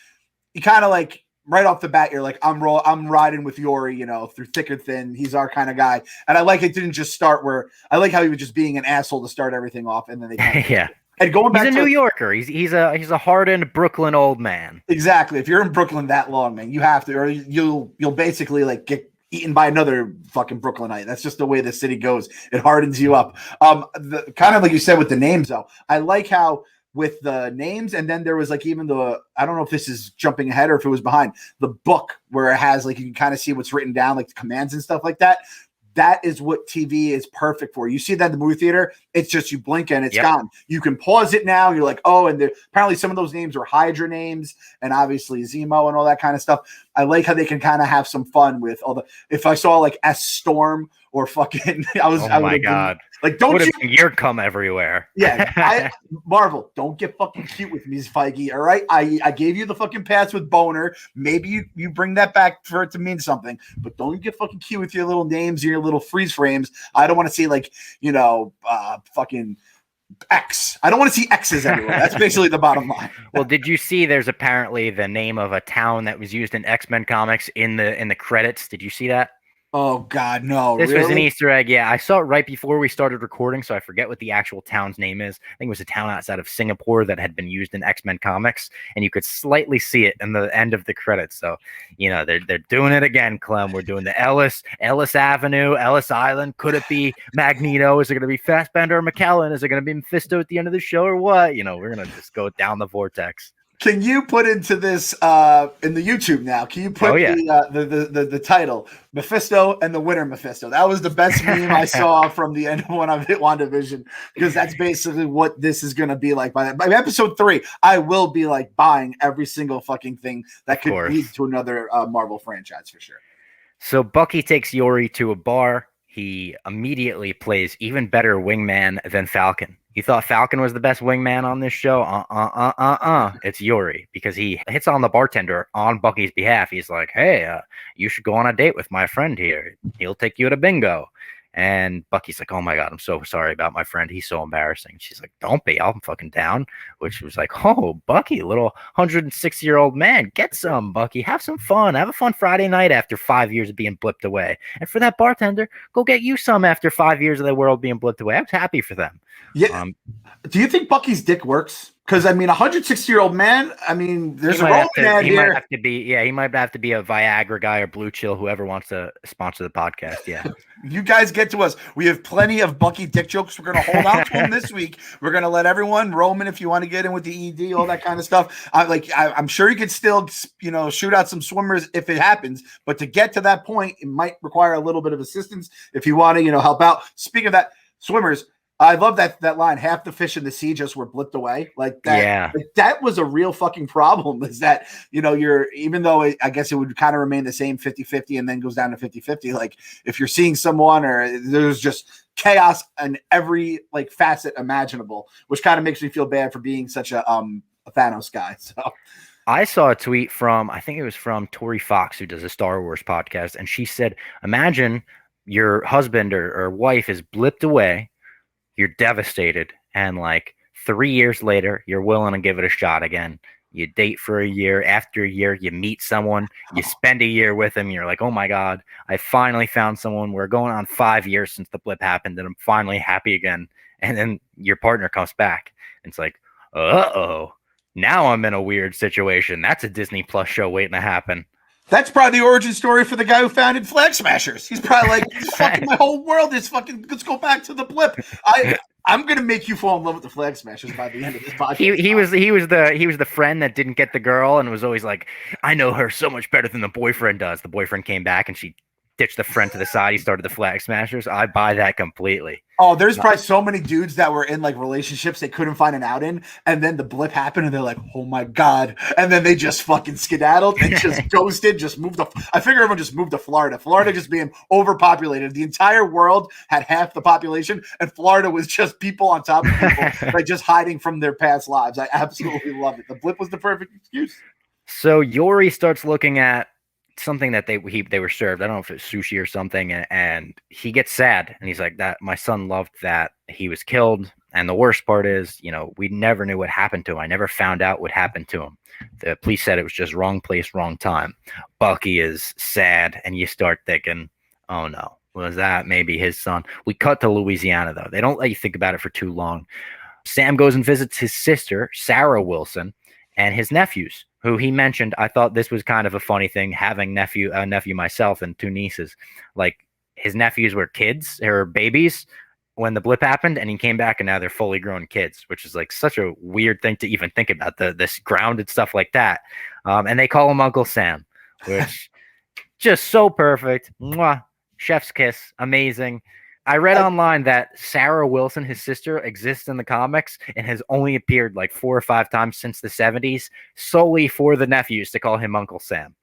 you kind of like right off the bat, you're like, I'm riding with Yori, through thick and thin. He's our kind of guy. And I like it didn't just start where I like how he was just being an asshole to start everything off, and then they kind of yeah. And going back, he's a New Yorker. He's a hardened Brooklyn old man. Exactly. If you're in Brooklyn that long, man, you have to, or you'll basically like get eaten by another fucking Brooklynite. That's just the way the city goes. It hardens you up. Kind of like you said with the names, though. I like how with the names, and then there was like even I don't know if this is jumping ahead or if it was behind the book where it has like you can kind of see what's written down, like the commands and stuff like that. That is what TV is perfect for. You see that in the movie theater, it's just you blink and it's gone. You can pause it now. You're like, oh, and apparently some of those names are Hydra names and obviously Zemo and all that kind of stuff. I like how they can kind of have some fun with all the. If I saw like S Storm or fucking, oh my god, like don't you your cum everywhere? Yeah, Marvel, don't get fucking cute with me, Feige. All right, I gave you the fucking pass with boner. Maybe you bring that back for it to mean something, but don't get fucking cute with your little names and your little freeze frames. I don't want to see like fucking X. I don't want to see X's everywhere. That's basically the bottom line. Well, did you see there's apparently the name of a town that was used in X-Men comics in the credits? Did you see that? Oh God, no! This really? was an Easter egg. Yeah, I saw it right before we started recording, so I forget what the actual town's name is. I think it was a town outside of Singapore that had been used in X-Men comics, and you could slightly see it in the end of the credits. So, they're doing it again, Clem. We're doing the Ellis Avenue, Ellis Island. Could it be Magneto? Is it going to be Fassbender or McKellen? Is it going to be Mephisto at the end of the show or what? We're going to just go down the vortex. Can you put into this in the YouTube now? Can you put the title Mephisto and the winner Mephisto? That was the best meme I saw from the end of one of WandaVision, because that's basically what this is going to be like. By episode 3, I will be like buying every single fucking thing that could lead to another Marvel franchise for sure. So Bucky takes Yori to a bar. He immediately plays even better wingman than Falcon. You thought Falcon was the best wingman on this show? It's Yori, because he hits on the bartender on Bucky's behalf. He's like, hey, you should go on a date with my friend here. He'll take you to bingo. And Bucky's like, oh my God, I'm so sorry about my friend. He's so embarrassing. She's like, don't be, I'm fucking down. Which was like, oh, Bucky, little 160-year-old man, get some, Bucky. Have some fun. Have a fun Friday night after 5 years of being blipped away. And for that bartender, go get you some after 5 years of the world being blipped away. I was happy for them. Yeah. Do you think Bucky's dick works? Because I mean, 160-year-old man. I mean, there's a Roman ad here. Might have to be, he might have to be a Viagra guy or Blue Chill, whoever wants to sponsor the podcast. Yeah, you guys get to us. We have plenty of Bucky dick jokes. We're gonna hold out to him this week. We're gonna let everyone Roman, if you want to get in with the ED, all that kind of stuff. I'm sure you could still, shoot out some swimmers if it happens. But to get to that point, it might require a little bit of assistance if you want to, help out. Speaking of that, swimmers. I love that line. Half the fish in the sea just were blipped away. Like that. Yeah. Like that was a real fucking problem. Is that, even though I guess it would kind of remain the same 50-50 and then goes down to 50-50. Like if you're seeing someone or there's just chaos in every like facet imaginable, which kind of makes me feel bad for being such a Thanos guy. So I saw a tweet from, I think it was from Tori Fox, who does a Star Wars podcast. And she said, imagine your husband or wife is blipped away. You're devastated, and like 3 years later, you're willing to give it a shot again. You date for a year. After a year, you meet someone. You spend a year with them. You're like, oh my God, I finally found someone. We're going on 5 years since the blip happened, and I'm finally happy again. And then your partner comes back, and it's like, uh-oh, now I'm in a weird situation. That's a Disney Plus show waiting to happen. That's probably the origin story for the guy who founded Flag Smashers. He's probably like, fucking my whole world is fucking, let's go back to the blip. I'm gonna make you fall in love with the Flag Smashers by the end of this podcast. He was the friend that didn't get the girl and was always like, I know her so much better than the boyfriend does. The boyfriend came back and she ditched the friend to the side. He started the Flag Smashers. I buy that completely. Oh, there's probably so many dudes that were in like relationships they couldn't find an out in, and then the blip happened, and they're like, "Oh my God!" And then they just fucking skedaddled and just ghosted, just moved. I figure everyone just moved to Florida. Florida just being overpopulated. The entire world had half the population, and Florida was just people on top of people, like just hiding from their past lives. I absolutely love it. The blip was the perfect excuse. So Yori starts looking at something that they were served. I don't know if it's sushi or something, and he gets sad, and he's like, "That my son loved that. He was killed, and the worst part is, we never knew what happened to him. I never found out what happened to him. The police said it was just wrong place, wrong time." Bucky is sad, and you start thinking, "Oh no, was that maybe his son?" We cut to Louisiana though. They don't let you think about it for too long. Sam goes and visits his sister, Sarah Wilson, and his nephews, who he mentioned. I thought this was kind of a funny thing, having a nephew myself and two nieces. Like his nephews were kids or babies when the blip happened, and he came back and now they're fully grown kids, which is like such a weird thing to even think about, this grounded stuff like that. And they call him Uncle Sam, which just so perfect. Mwah. Chef's kiss. Amazing. I read online that Sarah Wilson, his sister, exists in the comics and has only appeared like 4 or 5 times since the 70s, solely for the nephews to call him Uncle Sam.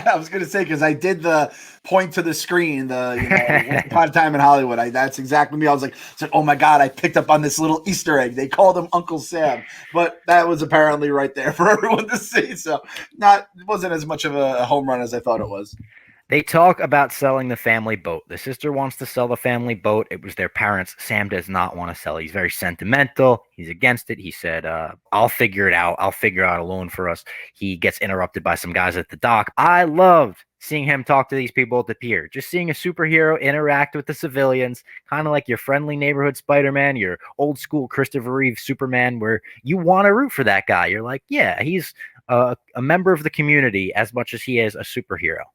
I was going to say, because I did the point to the screen, Part Time in Hollywood. That's exactly me. I was like, oh my God, I picked up on this little Easter egg. They called him Uncle Sam, but that was apparently right there for everyone to see. So it wasn't as much of a home run as I thought it was. They talk about selling the family boat. The sister wants to sell the family boat. It was their parents. Sam does not want to sell. He's very sentimental. He's against it. He said, I'll figure it out. I'll figure out a loan for us. He gets interrupted by some guys at the dock. I loved seeing him talk to these people at the pier. Just seeing a superhero interact with the civilians, kind of like your friendly neighborhood Spider-Man, your old school Christopher Reeve Superman, where you want to root for that guy. You're like, yeah, he's a member of the community as much as he is a superhero.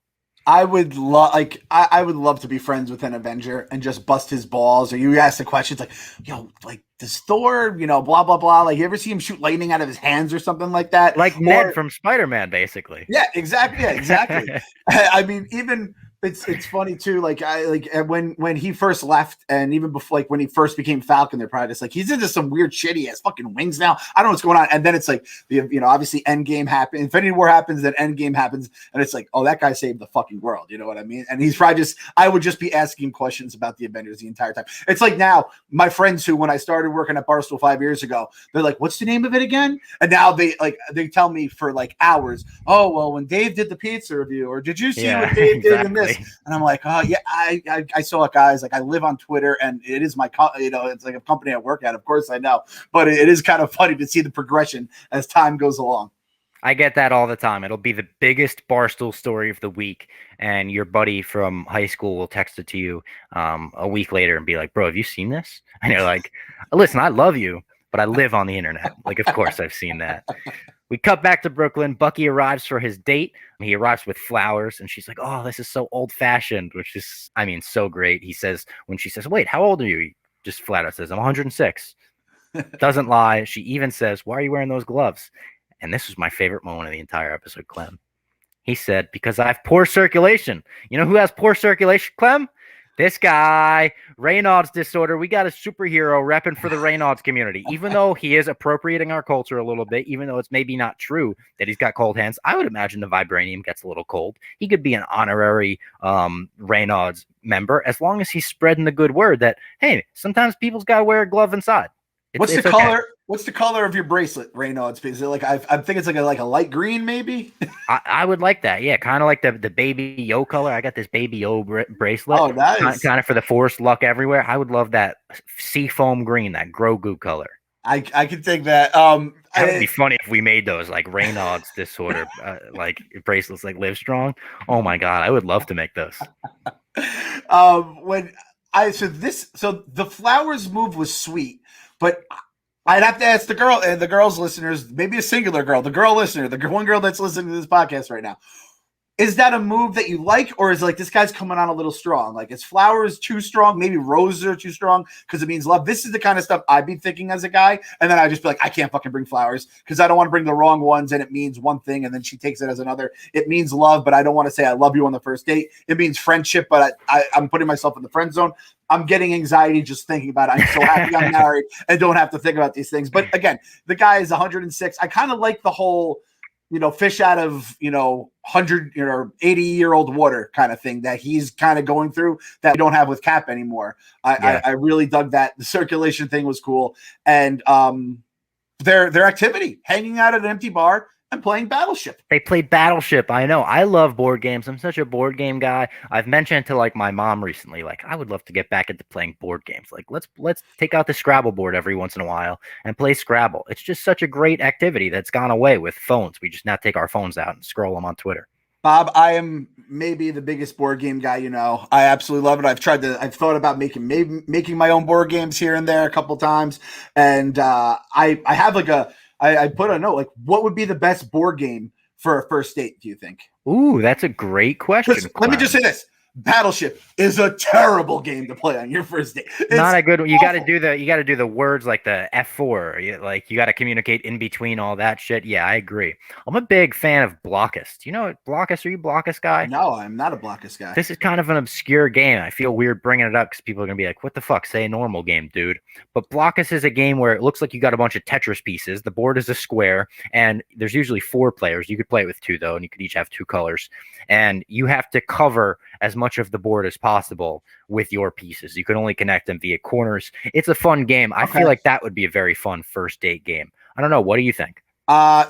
I would love to be friends with an Avenger and just bust his balls. Or you ask the questions like, does Thor, blah, blah, blah. Like, you ever see him shoot lightning out of his hands or something like that? Like Ned from Spider-Man, basically. Yeah, exactly. Yeah, exactly. I mean, even it's funny too. Like when he first left, and even before, like when he first became Falcon, they're probably just like, he's into some weird shit. He has fucking wings now. I don't know what's going on. And then it's like obviously Endgame happens, Infinity War happens, then Endgame happens, and it's like, oh, that guy saved the fucking world. You know what I mean? And he's probably I would just be asking him questions about the Avengers the entire time. It's like now my friends who, when I started working at Barstool 5 years ago, they're like, what's the name of it again? And now they tell me for like hours, oh well, when Dave did the pizza review, or did you see what Dave did in this? And I'm like, oh yeah, I saw it, guys. Like I live on Twitter, and it is my, it's like a company I work at. Of course I know, but it is kind of funny to see the progression as time goes along. I get that all the time. It'll be the biggest Barstool story of the week, and your buddy from high school will text it to you a week later and be like, bro, have you seen this? And you're like, listen, I love you, but I live on the internet. Like, of course I've seen that. We cut back to Brooklyn. Bucky arrives for his date. He arrives with flowers, and she's like, oh, this is so old-fashioned, which is, I mean, so great. He says, when she says, wait, how old are you? He just flat out says, I'm 106. Doesn't lie. She even says, why are you wearing those gloves? And this was my favorite moment of the entire episode, Clem. He said, because I have poor circulation. You know who has poor circulation, Clem? This guy, Raynaud's disorder. We got a superhero repping for the Raynaud's community. Even though he is appropriating our culture a little bit, even though it's maybe not true that he's got cold hands, I would imagine the vibranium gets a little cold. He could be an honorary Raynaud's member as long as he's spreading the good word that, hey, sometimes people's got to wear a glove inside. What's the color? What's the color of your bracelet, Raynaud's? Is it like I think it's like a light green, maybe? I would like that. Yeah, kind of like the baby Yo color. I got this baby Yo bracelet. Oh, nice. Kind of for the force luck everywhere. I would love that seafoam green, that Grogu color. I could take that. That would be funny if we made those like Raynaud's disorder, like bracelets, like Live Strong. Oh my god, I would love to make those. So the flowers move was sweet. But I'd have to ask the girl and the girls listeners, maybe a singular girl, the girl listener, the one girl that's listening to this podcast right now. Is that a move that you like, or is it like this guy's coming on a little strong? Like, is flowers too strong? Maybe roses are too strong because it means love. This is the kind of stuff I'd be thinking as a guy. And then I just be like, I can't fucking bring flowers because I don't want to bring the wrong ones. And it means one thing. And then she takes it as another. It means love, but I don't want to say I love you on the first date. It means friendship, but I'm putting myself in the friend zone. I'm getting anxiety just thinking about it. I'm so happy I'm married and don't have to think about these things. But again, the guy is 106. I kind of like the whole, fish out of, 100 or 80-year-old water kind of thing that he's kind of going through that we don't have with Cap anymore. I really dug that. The circulation thing was cool. And their activity, hanging out at an empty bar and playing Battleship. They played Battleship. I know. I love board games. I'm such a board game guy. I've mentioned to like my mom recently, like I would love to get back into playing board games. Like let's take out the Scrabble board every once in a while and play Scrabble. It's just such a great activity that's gone away with phones. We just now take our phones out and scroll them on Twitter. Bob, I am maybe the biggest board game guy. I absolutely love it. I've thought about making my own board games here and there a couple times, and I have like I put a note, like, what would be the best board game for a first date, do you think? Ooh, that's a great question. Let me just say this. Battleship is a terrible game to play on your first date. It's not a good one. You got awful. to do the words like the F4. You got to communicate in between all that shit. Yeah, I agree. I'm a big fan of Blockist. You know Blockist? Are you a Blockist guy? No, I'm not a Blockist guy. This is kind of an obscure game. I feel weird bringing it up because people are going to be like, what the fuck? Say a normal game, dude. But Blockist is a game where it looks like you got a bunch of Tetris pieces. The board is a square, and there's usually 4 players. You could play it with 2, though, and you could each have 2 colors. And you have to cover as much of the board as possible with your pieces. You can only connect them via corners. It's a fun game. I feel like that would be a very fun first date game. I don't know. What do you think?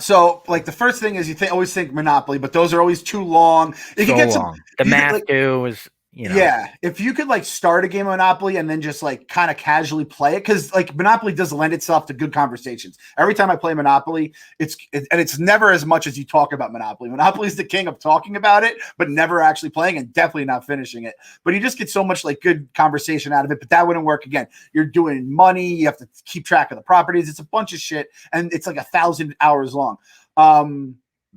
So like the first thing is always think Monopoly, but those are always too long. It can get long. The math too is, Yeah, if you could like start a game of Monopoly and then just like kind of casually play it, because like Monopoly does lend itself to good conversations. Every time I play Monopoly, it's never as much as you talk about Monopoly. Monopoly is the king of talking about it, but never actually playing and definitely not finishing it. But you just get so much like good conversation out of it. But that wouldn't work again. You're doing money. You have to keep track of the properties. It's a bunch of shit, and it's like 1,000 hours long.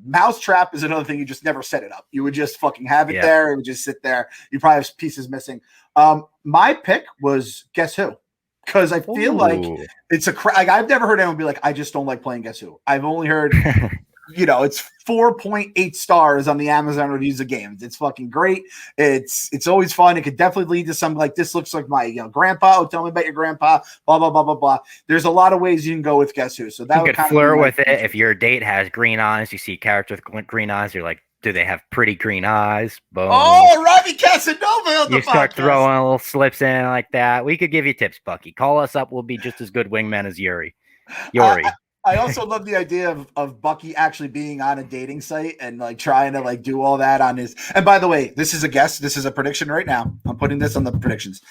Mousetrap is another thing. You just never set it up. You would just fucking have it there. It would just sit there. You probably have pieces missing. My pick was Guess Who, because I feel like it's I've never heard anyone be like, I just don't like playing Guess Who. I've only heard, it's 4.8 stars on the Amazon reviews of games. It's fucking great. It's always fun. It could definitely lead to something like, this looks like my grandpa. Oh, tell me about your grandpa. Blah blah blah blah blah. There's a lot of ways you can go with Guess Who. So that you could flirt with it. If your date has green eyes, you see a character with green eyes, you're like, do they have pretty green eyes? Boom. Oh, Robbie Casanova. You start throwing little slips in like that. We could give you tips, Bucky. Call us up. We'll be just as good wingmen as Yori. I also love the idea of Bucky actually being on a dating site and like trying to like do all that on his. And by the way, this is a guess. This is a prediction right now. I'm putting this on the predictions.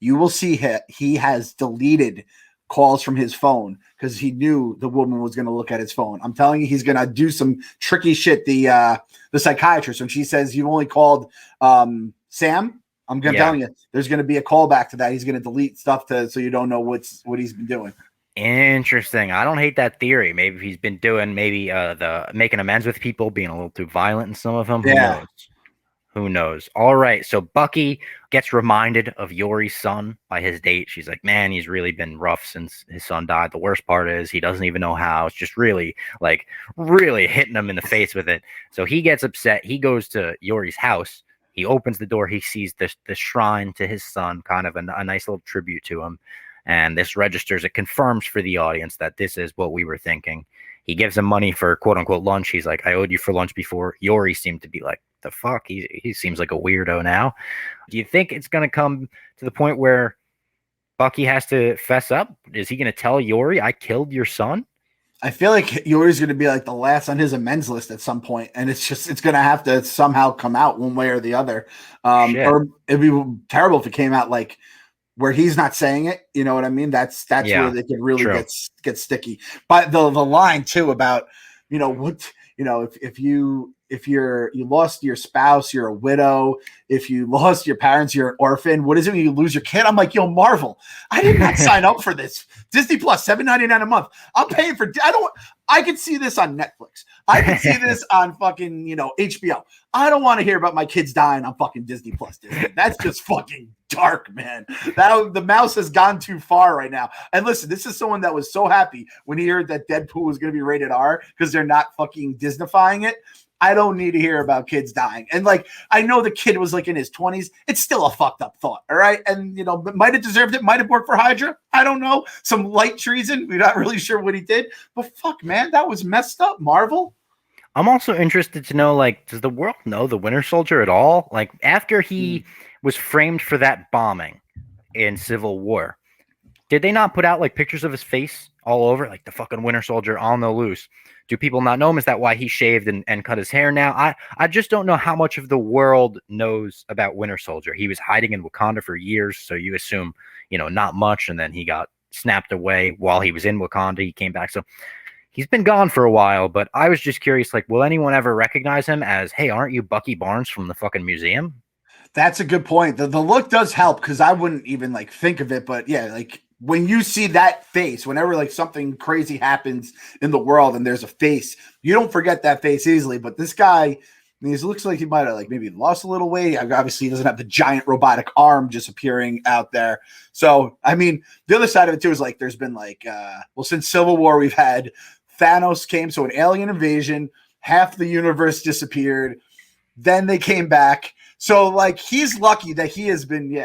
You will see he has deleted calls from his phone because he knew the woman was going to look at his phone. I'm telling you, he's going to do some tricky shit. The psychiatrist, when she says you only called Sam, I'm telling you, there's going to be a callback to that. He's going to delete stuff so you don't know what he's been doing. Interesting. I don't hate that theory. Maybe he's been doing the making amends with people, being a little too violent in some of them. Yeah. Who knows? All right. So Bucky gets reminded of Yori's son by his date. She's like, man, he's really been rough since his son died. The worst part is he doesn't even know how. It's just really hitting him in the face with it. So he gets upset. He goes to Yori's house. He opens the door. He sees the shrine to his son, kind of a nice little tribute to him. And this registers, it confirms for the audience that this is what we were thinking. He gives him money for quote unquote lunch. He's like, I owed you for lunch before. Yori seemed to be like, the fuck? He seems like a weirdo now. Do you think it's going to come to the point where Bucky has to fess up? Is he going to tell Yori, I killed your son? I feel like Yori's going to be like the last on his amends list at some point, and it's going to have to somehow come out one way or the other. Or it'd be terrible if it came out like where he's not saying it. You know what I mean? That's where they could really get sticky. But the line too about, if you lost your spouse, you're a widow. If you lost your parents, you're an orphan. What is it when you lose your kid? I'm like, yo, Marvel, I did not sign up for this. Disney Plus, $7.99 a month. I'm paying for. I could see this on Netflix. I could see this on fucking HBO. I don't want to hear about my kids dying on fucking Disney Plus. That's just fucking dark, man. The mouse has gone too far right now. And listen, this is someone that was so happy when he heard that Deadpool was going to be rated R because they're not fucking Disneyfying it. I don't need to hear about kids dying. And like, I know the kid was like in his 20s. It's still a fucked up thought. All right. And, might have deserved it. Might have worked for Hydra. I don't know. Some light treason. We're not really sure what he did. But fuck, man, that was messed up. Marvel. I'm also interested to know, like, does the world know the Winter Soldier at all? Like, after he was framed for that bombing in Civil War, did they not put out like pictures of his face all over, like the fucking Winter Soldier on the loose? Do people not know him? Is that why he shaved and cut his hair now? I just don't know how much of the world knows about Winter Soldier. He was hiding in Wakanda for years, so you assume, not much, and then he got snapped away while he was in Wakanda. He came back, so he's been gone for a while, but I was just curious, like, will anyone ever recognize him as, hey, aren't you Bucky Barnes from the fucking museum? That's a good point. The look does help because I wouldn't even like think of it, but yeah, like when you see that face, whenever like something crazy happens in the world and there's a face, you don't forget that face easily. But this guy, he looks like he might have like maybe lost a little weight. Obviously, he doesn't have the giant robotic arm just appearing out there. So, I mean, the other side of it too is like there's been like, since Civil War, we've had Thanos came, so an alien invasion, half the universe disappeared. Then they came back. So like he's lucky that he has been,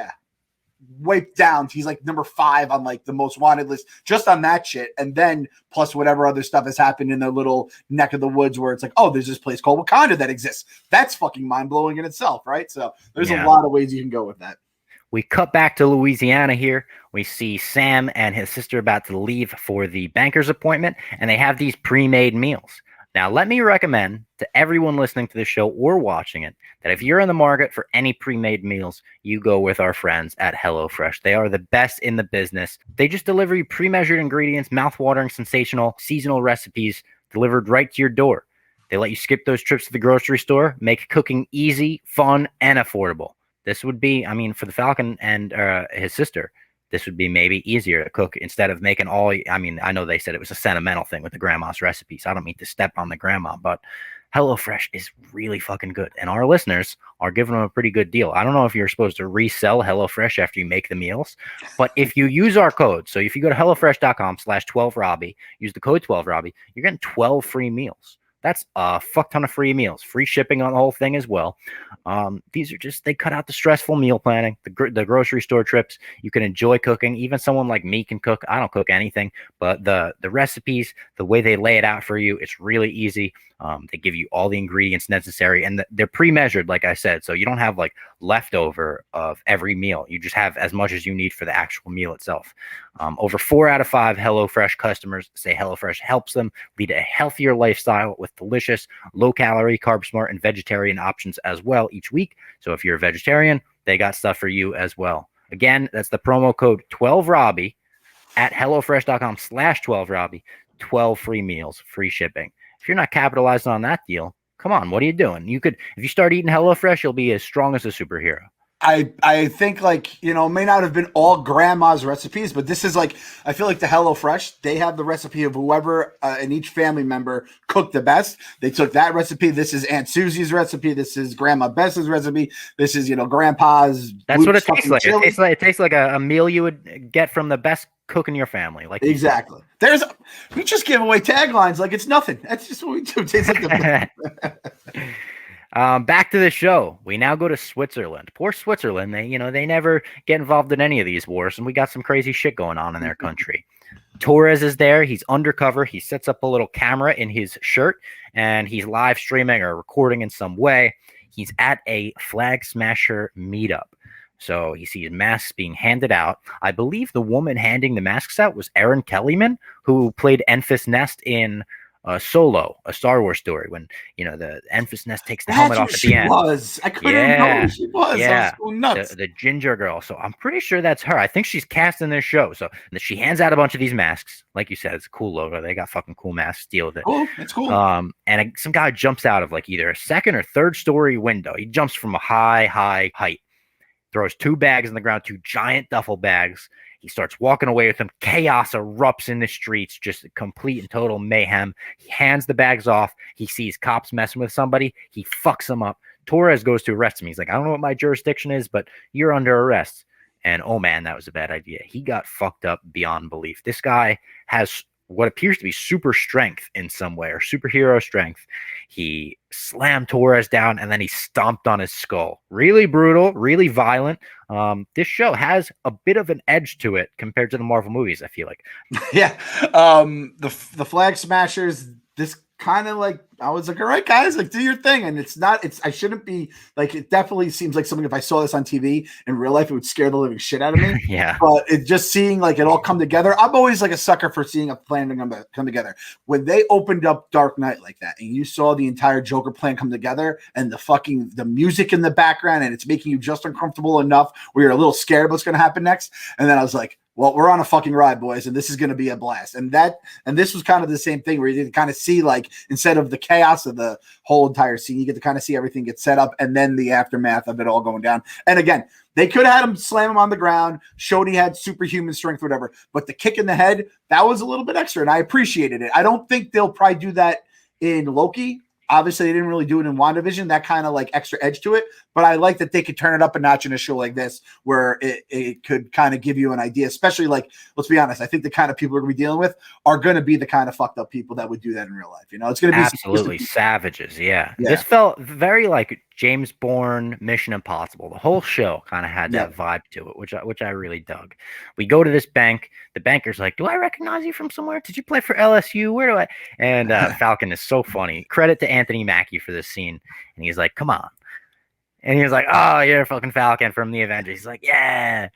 wiped down. He's like number 5 on like the most wanted list just on that shit. And then plus whatever other stuff has happened in their little neck of the woods where it's like, oh, there's this place called Wakanda that exists. That's fucking mind blowing in itself, right? So there's a lot of ways you can go with that. We cut back to Louisiana here. We see Sam and his sister about to leave for the banker's appointment, and they have these pre-made meals. Now, let me recommend to everyone listening to the show or watching it that if you're in the market for any pre-made meals, you go with our friends at HelloFresh. They are the best in the business. They just deliver you pre-measured ingredients, mouth-watering, sensational, seasonal recipes delivered right to your door. They let you skip those trips to the grocery store, make cooking easy, fun, and affordable. This would be, for the Falcon and his sister, this would be maybe easier to cook instead of making I know they said it was a sentimental thing with the grandma's recipes. I don't mean to step on the grandma, but HelloFresh is really fucking good. And our listeners are giving them a pretty good deal. I don't know if you're supposed to resell HelloFresh after you make the meals, but if you use our code, so if you go to HelloFresh.com/12Robbie, use the code 12Robbie, you're getting 12 free meals. That's a fuck ton of free meals, free shipping on the whole thing as well. These are they cut out the stressful meal planning, the grocery store trips. You can enjoy cooking. Even someone like me can cook. I don't cook anything, but the recipes, the way they lay it out for you, it's really easy. They give you all the ingredients necessary, and they're pre-measured, like I said, so you don't have like leftover of every meal. You just have as much as you need for the actual meal itself. Over 4 out of 5 HelloFresh customers say HelloFresh helps them lead a healthier lifestyle with delicious, low-calorie, carb-smart, and vegetarian options as well each week. So if you're a vegetarian, they got stuff for you as well. Again, that's the promo code 12Robbie at HelloFresh.com/12Robbie. 12 free meals, free shipping. If you're not capitalizing on that deal, come on, what are you doing? You could, if you start eating HelloFresh, you'll be as strong as a superhero. I think like, you know, may not have been all grandma's recipes, but this is like, I feel like the HelloFresh, they have the recipe of whoever in each family member cooked the best. They took that recipe. This is Aunt Susie's recipe. This is Grandma Bess's recipe. This is, you know, Grandpa's. That's what it tastes like. It tastes like a meal you would get from the best cook in your family. Like exactly. We just give away taglines like it's nothing. That's just what we do. It tastes like the back to the show. We now go to Switzerland. Poor Switzerland. They never get involved in any of these wars, and we got some crazy shit going on in their country. Torres is there. He's undercover. He sets up a little camera in his shirt, and he's live streaming or recording in some way. He's at a Flag Smasher meetup. So you see masks being handed out. I believe the woman handing the masks out was Erin Kellyman, who played Enfys Nest in Solo, a Star Wars story, when the Enfys Nest takes the helmet off at the end. I couldn't know who she was. Yeah, I was going nuts. The ginger girl. So I'm pretty sure that's her. I think she's cast in this show. So she hands out a bunch of these masks. Like you said, it's a cool logo. They got fucking cool masks. Deal with it. Cool. It's cool. And some guy jumps out of like either a second or third story window. He jumps from a high height, throws 2 bags on the ground, 2 giant duffel bags. He starts walking away with them. Chaos erupts in the streets, just complete and total mayhem. He hands the bags off. He sees cops messing with somebody. He fucks them up. Torres goes to arrest him. He's like, I don't know what my jurisdiction is, but you're under arrest. And oh man, that was a bad idea. He got fucked up beyond belief. This guy has what appears to be super strength in some way, or superhero strength. He slammed Torres down and then he stomped on his skull. Really brutal, really violent. This show has a bit of an edge to it compared to the Marvel movies, I feel like. Yeah. The Flag Smashers, this kind of like, I was like, all right, guys, like do your thing. And I shouldn't be like, it definitely seems like something, if I saw this on TV in real life, it would scare the living shit out of me. Yeah. But it just seeing like it all come together. I'm always like a sucker for seeing a plan come together. When they opened up Dark Knight like that and you saw the entire Joker plan come together and the music in the background and it's making you just uncomfortable enough where you're a little scared what's going to happen next. And then I was like, well, we're on a fucking ride, boys, and this is going to be a blast. And this was kind of the same thing where you get to kind of see, like, instead of the chaos of the whole entire scene, you get to kind of see everything get set up and then the aftermath of it all going down. And again, they could have had him slam him on the ground, showed he had superhuman strength, whatever. But the kick in the head, that was a little bit extra, and I appreciated it. I don't think they'll probably do that in Loki. Obviously, they didn't really do it in WandaVision, that kind of like extra edge to it. But I like that they could turn it up a notch in a show like this where it could kind of give you an idea, especially like, let's be honest, I think the kind of people we're going to be dealing with are going to be the kind of fucked up people that would do that in real life. It's going to be absolutely savages. Yeah. This felt very like James Bourne, Mission Impossible. The whole show kind of had that vibe to it, which I really dug. We go to this bank. The banker's like, do I recognize you from somewhere? Did you play for LSU? Where do I? And Falcon is so funny. Credit to Anthony Mackie for this scene. And he's like, come on. And he was like, oh, you're fucking Falcon from the Avengers. He's like, yeah.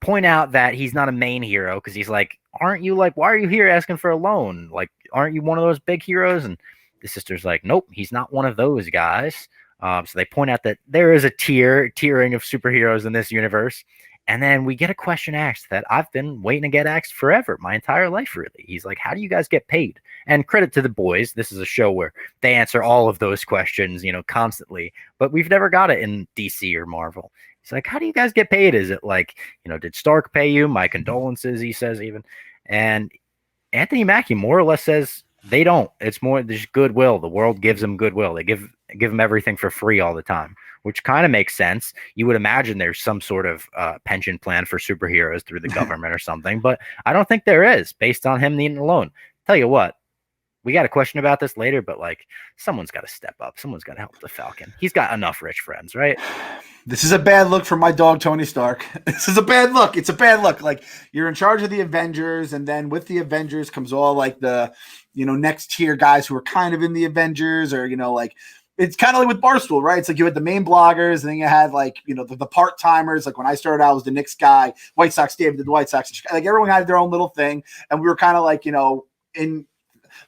Point out that he's not a main hero because he's like, aren't you like, why are you here asking for a loan? Like, aren't you one of those big heroes? And the sister's like, nope, he's not one of those guys. So they point out that there is a tiering of superheroes in this universe. And then we get a question asked that I've been waiting to get asked forever, my entire life, really. He's like, how do you guys get paid? And credit to the boys. This is a show where they answer all of those questions, constantly. But we've never got it in DC or Marvel. He's like, how do you guys get paid? Is it like, did Stark pay you? My condolences, he says even. And Anthony Mackie more or less says they don't. It's more just goodwill. The world gives them goodwill. They give them everything for free all the time, which kind of makes sense. You would imagine there's some sort of pension plan for superheroes through the government or something, but I don't think there is based on him needing a loan. Tell you what, we got a question about this later, but like someone's got to step up. Someone's got to help the Falcon. He's got enough rich friends, right? This is a bad look for my dog, Tony Stark. This is a bad look. It's a bad look. Like you're in charge of the Avengers, and then with the Avengers comes all like the, next tier guys who are kind of in the Avengers or, like it's kind of like with Barstool, right? It's like you had the main bloggers, and then you had like, you know, the part timers. Like when I started out, I was the Knicks guy. White Sox Dave did the White Sox. Like everyone had their own little thing, and we were kind of like, you know,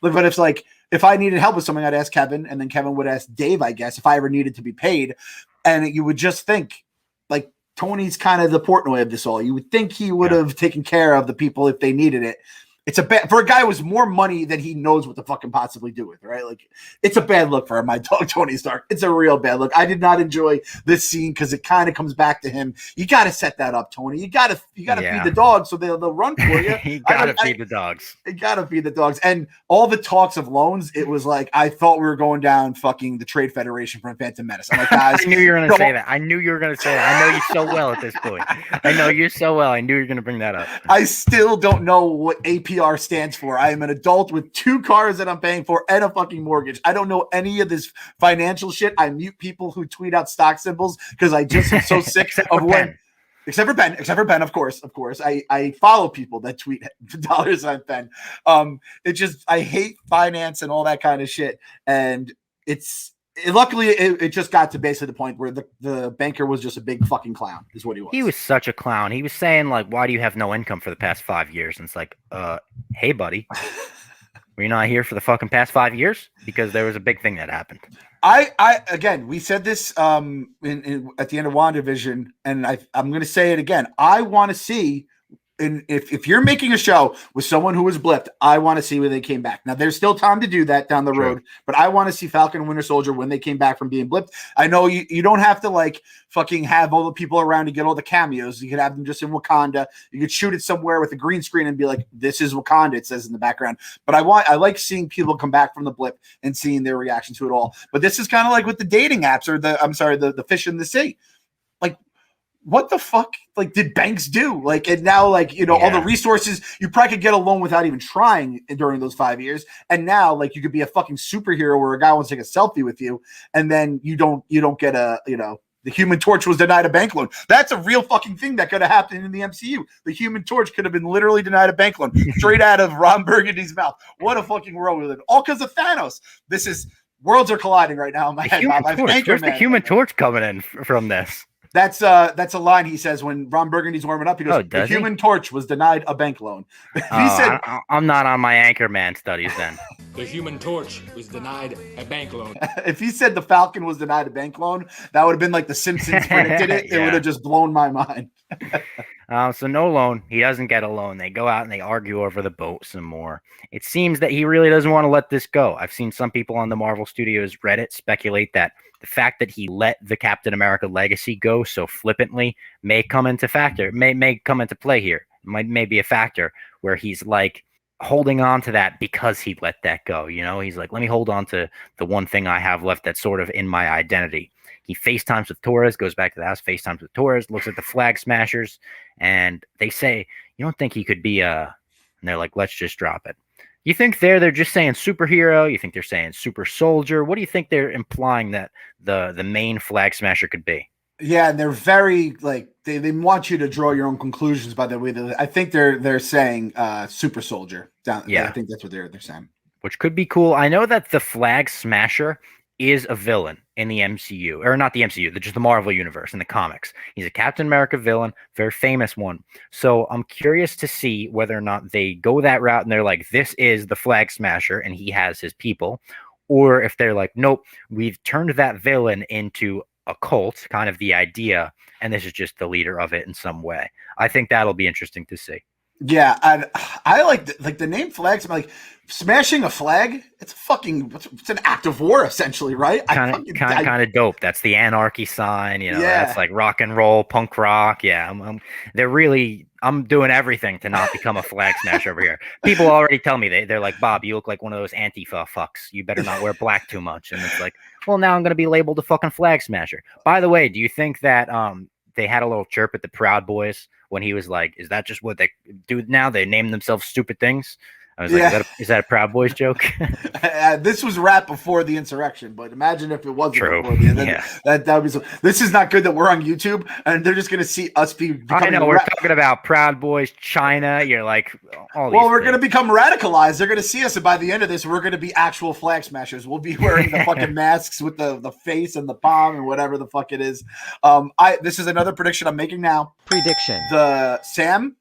but it's like if I needed help with something, I'd ask Kevin, and then Kevin would ask Dave, I guess, if I ever needed to be paid. And you would just think like Tony's kind of the Portnoy of this all. You would think he would have taken care of the people if they needed it. It's a bad for a guy with more money than he knows what to fucking possibly do with, right? Like, it's a bad look for my dog Tony Stark. It's a real bad look. I did not enjoy this scene because it kind of comes back to him. You got to set that up, Tony. You got to feed the dogs so they'll run for you. You got to feed the dogs. You got to feed the dogs. And all the talks of loans, it was like I thought we were going down fucking the Trade Federation from Phantom Menace. I'm like, guys, I knew you were going to say that. I knew you were going to say that. I know you so well at this point. I know you so well. I knew you were going to bring that up. I still don't know what APR stands for. I am an adult with 2 cars that I'm paying for and a fucking mortgage. I don't know any of this financial shit. I mute people who tweet out stock symbols because I just am so sick of when. Except for Ben, of course. I follow people that tweet $ Ben. It just, I hate finance and all that kind of shit. And luckily it just got to basically the point where the banker was just a big fucking clown is what he was. He was such a clown. He was saying like, why do you have no income for the past 5 years? And it's like, hey buddy, were you not here for the fucking past 5 years? Because there was a big thing that happened. Again, we said this at the end of WandaVision, and I'm going to say it again. I want to see, and if you're making a show with someone who was blipped, I want to see when they came back. Now, there's still time to do that down the road, but I want to see Falcon and Winter Soldier when they came back from being blipped. I know you don't have to like fucking have all the people around to get all the cameos. You could have them just in Wakanda. You could shoot it somewhere with a green screen and be like, "This is Wakanda," it says in the background. But I like seeing people come back from the blip and seeing their reaction to it all. But this is kind of like with the dating apps or the fish in the sea. Like, what the fuck like did banks do? Like, and now like, you know, all the resources, you probably could get a loan without even trying during those 5 years. And now like you could be a fucking superhero where a guy wants to take a selfie with you and then you don't get a, you know, the Human Torch was denied a bank loan. That's a real fucking thing that could have happened in the MCU. The Human Torch could have been literally denied a bank loan straight out of Ron Burgundy's mouth. What a fucking world we live in. All because of Thanos. Worlds are colliding right now in my head. Where's the Human Torch coming in from this? That's a line he says when Ron Burgundy's warming up. He goes, "The Human Torch was denied a bank loan." I'm not on my Anchorman studies then. The Human Torch was denied a bank loan. If he said the Falcon was denied a bank loan, that would have been like the Simpsons predicted it. It would have just blown my mind. So no loan. He doesn't get a loan. They go out and they argue over the boat some more. It seems that he really doesn't want to let this go. I've seen some people on the Marvel Studios Reddit speculate that the fact that he let the Captain America legacy go so flippantly may come into play here. May be a factor where he's like holding on to that because he let that go. You know, he's like, let me hold on to the one thing I have left that's sort of in my identity. He FaceTimes with Torres, goes back to the house, FaceTimes with Torres, looks at the Flag Smashers, and they say, "You don't think he could be and they're like, "Let's just drop it." You think they're just saying superhero? You think they're saying super soldier? What do you think they're implying that the main Flag Smasher could be? Yeah, and they're very like they want you to draw your own conclusions by the way. I think they're saying super soldier. I think that's what they're saying. Which could be cool. I know that the Flag Smasher is a villain in the MCU, or not the MCU, just the Marvel universe in the comics. He's a Captain America villain, very famous one. So I'm curious to see whether or not they go that route and they're like, this is the Flag Smasher and he has his people, or if they're like, nope, we've turned that villain into a cult, kind of the idea, and this is just the leader of it in some way. I think that'll be interesting to see. Yeah, I like the name Flags. I'm like, smashing a flag. It's an act of war essentially, right? Kind of dope. That's the anarchy sign. You know, that's like rock and roll, punk rock. Yeah, I'm doing everything to not become a flag smasher over here. People already tell me they're like, Bob, you look like one of those Antifa fucks. You better not wear black too much. And it's like, well, now I'm gonna be labeled a fucking flag smasher. By the way, do you think that they had a little chirp at the Proud Boys when he was like, is that just what they do now? They name themselves stupid things. I was like, is that a Proud Boys joke? This was rap before the insurrection, but imagine if it wasn't True. before the Yeah. that would be so. This is not good that we're on YouTube and they're just going to see us becoming. I know we're talking about Proud Boys, China. You're like, all these. Well, we're going to become radicalized. They're going to see us, and by the end of this, we're going to be actual flag smashers. We'll be wearing the fucking masks with the face and the palm and whatever the fuck it is. This is another prediction I'm making now. Prediction. The Sam,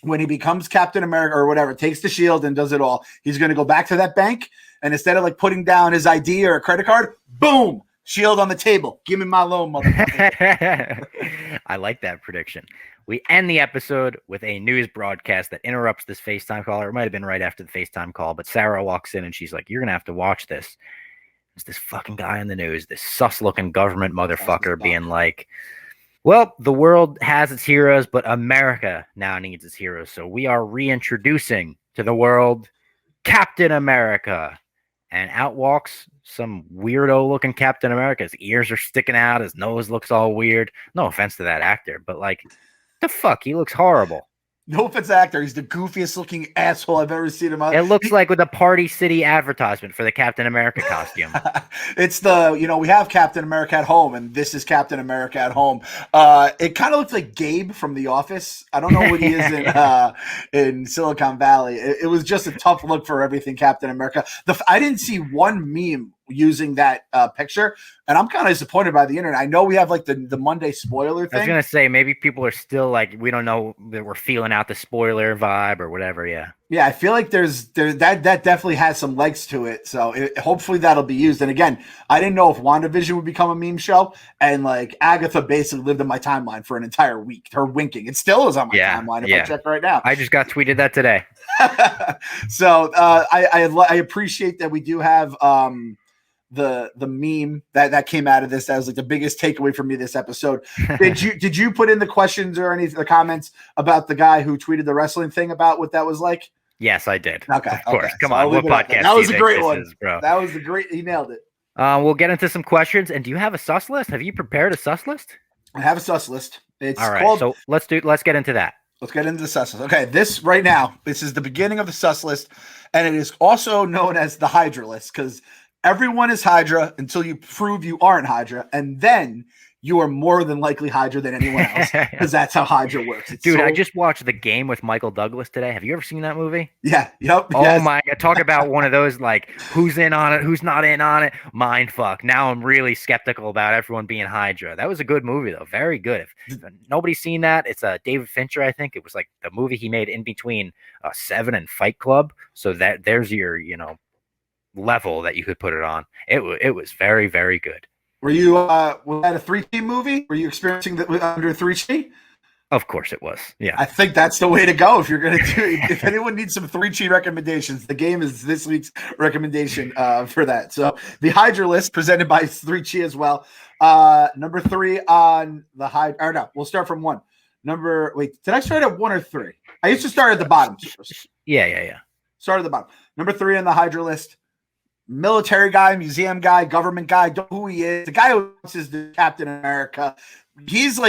when he becomes Captain America or whatever, takes the shield and does it all, he's going to go back to that bank, and instead of like putting down his ID or a credit card, boom, shield on the table. Give me my loan, motherfucker. I like that prediction. We end the episode with a news broadcast that interrupts this FaceTime call. Or it might have been right after the FaceTime call, but Sarah walks in and she's like, you're going to have to watch this. It's this fucking guy on the news, this sus-looking government motherfucker being like, well, the world has its heroes, but America now needs its heroes. So we are reintroducing to the world Captain America. And out walks some weirdo-looking Captain America. His ears are sticking out. His nose looks all weird. No offense to that actor, but like, the fuck? He looks horrible. No offense, actor. He's the goofiest looking asshole I've ever seen him. It looks like with a Party City advertisement for the Captain America costume. It's we have Captain America at home, and this is Captain America at home. It kind of looks like Gabe from The Office. I don't know what he is in Silicon Valley. It was just a tough look for everything Captain America. I didn't see one meme using that picture, and I'm kind of disappointed by the internet. I know we have like the Monday spoiler thing. I was gonna say maybe people are still like, we don't know that we're feeling out the spoiler vibe or whatever. Yeah, I feel like there's that definitely has some legs to it. So hopefully that'll be used. And again, I didn't know if WandaVision would become a meme show, and like Agatha basically lived in my timeline for an entire week. Her winking, it still is on my timeline if I check right now. I just got tweeted that today. So I appreciate that we do have the meme that came out of this. That was like the biggest takeaway for me this episode. Did you put in the questions or any of the comments about the guy who tweeted the wrestling thing about what that was like? Yes, I did. Okay, of course. Come so on, what podcast? That was a great one, bro. That was the great. He nailed it. We'll get into some questions. And do you have a sus list? Have you prepared a sus list? I have a sus list. It's all right. called, so let's get into that. Let's get into the sus list. Okay, this right now, this is the beginning of the sus list, and it is also known as the Hydra list because everyone is Hydra until you prove you aren't Hydra, and then you are more than likely Hydra than anyone else because that's how Hydra works. Dude, I just watched The Game with Michael Douglas today. Have you ever seen that movie? Yeah. Yep. Oh yes. My God. Talk about one of those like who's in on it, who's not in on it. Mind fuck. Now I'm really skeptical about everyone being Hydra. That was a good movie though. Very good. If nobody's seen that, it's David Fincher, I think. It was like the movie he made in between Seven and Fight Club. So that there's your, level that you could put it on. It was very, very good. Were you was that a 3G movie? Were you experiencing that under 3G? Of course it was. Yeah. I think that's the way to go if you're going to do if anyone needs some 3G recommendations, The Game is this week's recommendation for that. So the Hydra list presented by 3G as well. Number 3 on the Hydra. Or no, we'll start from 1. Did I start at 1 or 3? I used to start at the bottom. Yeah. Start at the bottom. Number 3 on the Hydra list. Military guy, museum guy, government guy, don't know who he is. The guy who is the Captain America. He's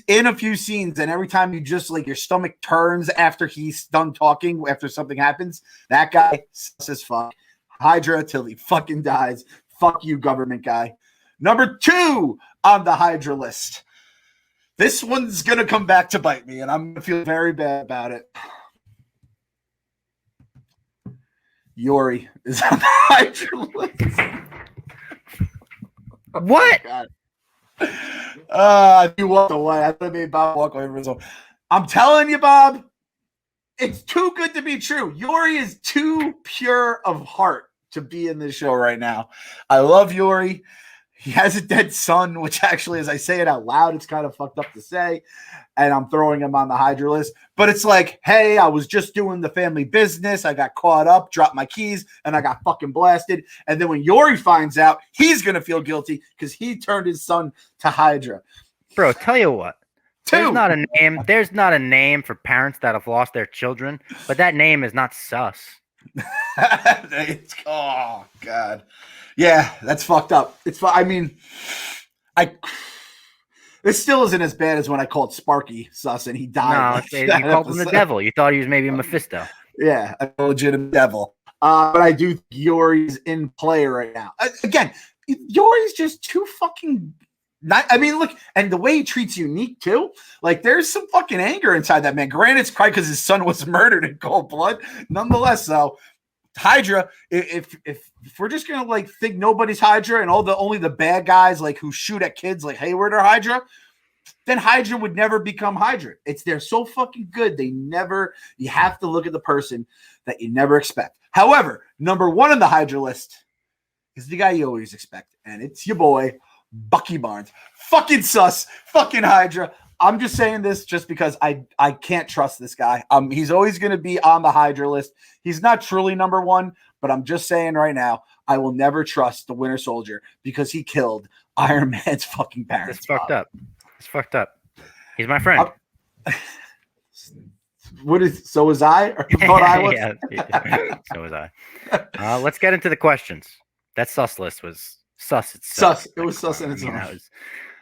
in a few scenes, and every time you just like your stomach turns after he's done talking, after something happens, that guy sus as fuck. Hydra till he fucking dies. Fuck you, government guy. Number 2 on the Hydra list. This one's gonna come back to bite me, and I'm gonna feel very bad about it. Yori is on the Hydra list. What? You walked away. I thought maybe Bob walked away from his own. I'm telling you, Bob, it's too good to be true. Yori is too pure of heart to be in this show right now. I love Yori. He has a dead son, which actually, as I say it out loud, it's kind of fucked up to say. And I'm throwing him on the Hydra list. But it's like, hey, I was just doing the family business. I got caught up, dropped my keys, and I got fucking blasted. And then when Yori finds out, he's going to feel guilty because he turned his son to Hydra. Bro, tell you what. There's not a name for parents that have lost their children, but that name is not sus. Oh, God. Yeah, that's fucked up. This still isn't as bad as when I called Sparky sus and he died. No, you called him the devil. You thought he was maybe a Mephisto. Yeah, a legitimate devil. But I do think Yori's in play right now. Again, Yori's just too fucking. Look, and the way he treats Unique too. Like, there's some fucking anger inside that man. Granted, it's probably because his son was murdered in cold blood. Nonetheless, though, Hydra. If we're just gonna like think nobody's Hydra and only the bad guys like who shoot at kids like Hayward are Hydra, then Hydra would never become Hydra. They're so fucking good. You have to look at the person that you never expect. However, number one on the Hydra list is the guy you always expect, and it's your boy, Bucky Barnes. Fucking sus, fucking Hydra. I'm just saying this just because I can't trust this guy. He's always going to be on the Hydra list. He's not truly number one, but I'm just saying right now, I will never trust the Winter Soldier because he killed Iron Man's fucking parents. It's fucked up. It's fucked up. He's my friend. So was I? Or you thought I was? Yeah, so was I. Let's get into the questions. That sus list was sus. It was sus in its own.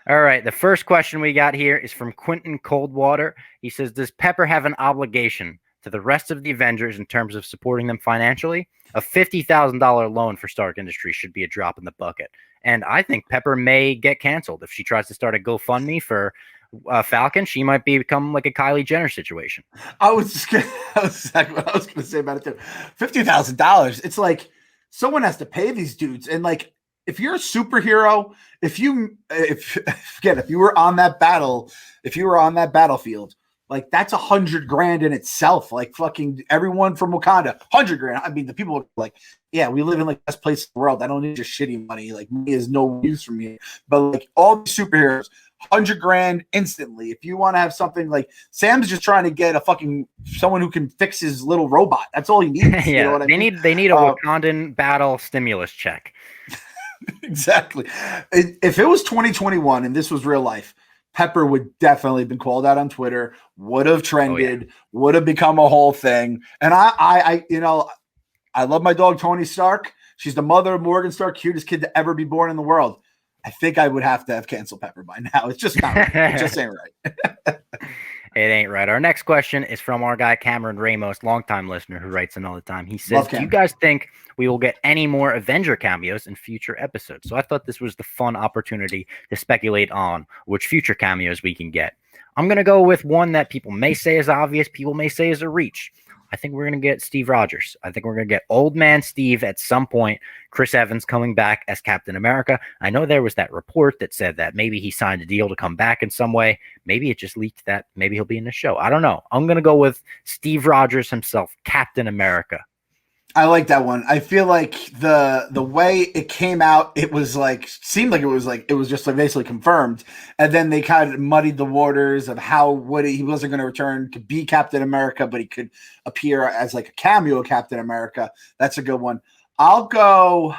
All right. The first question we got here is from Quentin Coldwater. He says, does Pepper have an obligation to the rest of the Avengers in terms of supporting them financially? A $50,000 loan for Stark Industries should be a drop in the bucket. And I think Pepper may get canceled if she tries to start a GoFundMe for Falcon. She might become like a Kylie Jenner situation. Exactly what I was going to say about it too. $50,000. It's like someone has to pay these dudes, and like if you're a superhero, if you were on that battlefield, like that's $100,000 in itself. Like fucking everyone from Wakanda, $100,000. I mean, the people are like, yeah, we live in like the best place in the world. I don't need your shitty money. Like money is no use for me. But like all the superheroes, $100,000 instantly. If you want to have something like Sam's just trying to get someone who can fix his little robot. That's all he needs. Yeah, you know what I mean? They need a Wakandan battle stimulus check. Exactly. If it was 2021 and this was real life, Pepper would definitely have been called out on Twitter, would have trended, would have become a whole thing. And I love my dog, Tony Stark. She's the mother of Morgan Stark, cutest kid to ever be born in the world. I think I would have to have canceled Pepper by now. It's just not right. It just ain't right. It ain't right. Our next question is from our guy, Cameron Ramos, longtime listener who writes in all the time. He says, do you guys think we will get any more Avenger cameos in future episodes? So I thought this was the fun opportunity to speculate on which future cameos we can get. I'm going to go with one that people may say is obvious, people may say is a reach. I think we're going to get Steve Rogers. I think we're going to get Old Man Steve at some point. Chris Evans coming back as Captain America. I know there was that report that said that maybe he signed a deal to come back in some way. Maybe it just leaked that maybe he'll be in the show. I don't know. I'm going to go with Steve Rogers himself, Captain America. I like that one. I feel like the way it came out, it was like seemed like it was just like basically confirmed, and then they kind of muddied the waters of how he wasn't going to return to be Captain America, but he could appear as like a cameo Captain America. That's a good one. I'll go.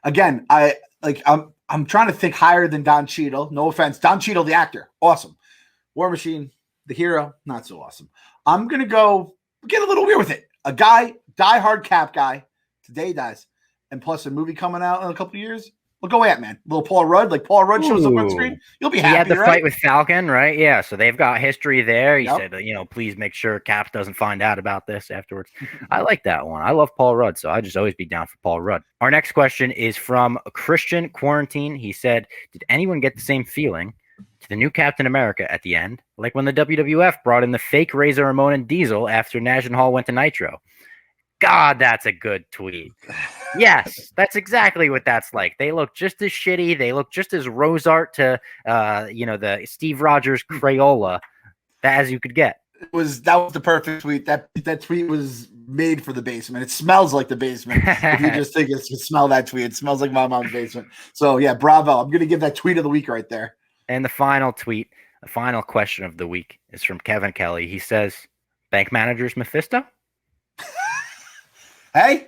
Again, I'm trying to think higher than Don Cheadle. No offense, Don Cheadle, the actor, awesome. War Machine, the hero, not so awesome. I'm gonna go. Get a little weird with it. A guy, diehard Cap guy, today dies, and plus a movie coming out in a couple of years. We'll go Ant-Man. Little Paul Rudd, like Paul Rudd shows up on screen. You'll be happy. He had the right? fight with Falcon, right? Yeah, so they've got history there. He Yep. said, please make sure Cap doesn't find out about this afterwards. I like that one. I love Paul Rudd, so I just always be down for Paul Rudd. Our next question is from Christian Quarantine. He said, did anyone get the same feeling to the new Captain America at the end, like when the WWF brought in the fake Razor Ramon and Diesel after Nash and Hall went to Nitro? God, that's a good tweet. Yes, that's exactly what that's like. They look just as shitty. They look just as Rosart to, the Steve Rogers Crayola as you could get. That was the perfect tweet. That tweet was made for the basement. It smells like the basement. If you just think it smell that tweet, it smells like my mom's basement. So yeah, bravo. I'm gonna give that tweet of the week right there. And the final tweet, the final question of the week is from Kevin Kelly. He says, bank manager's Mephisto? Hey,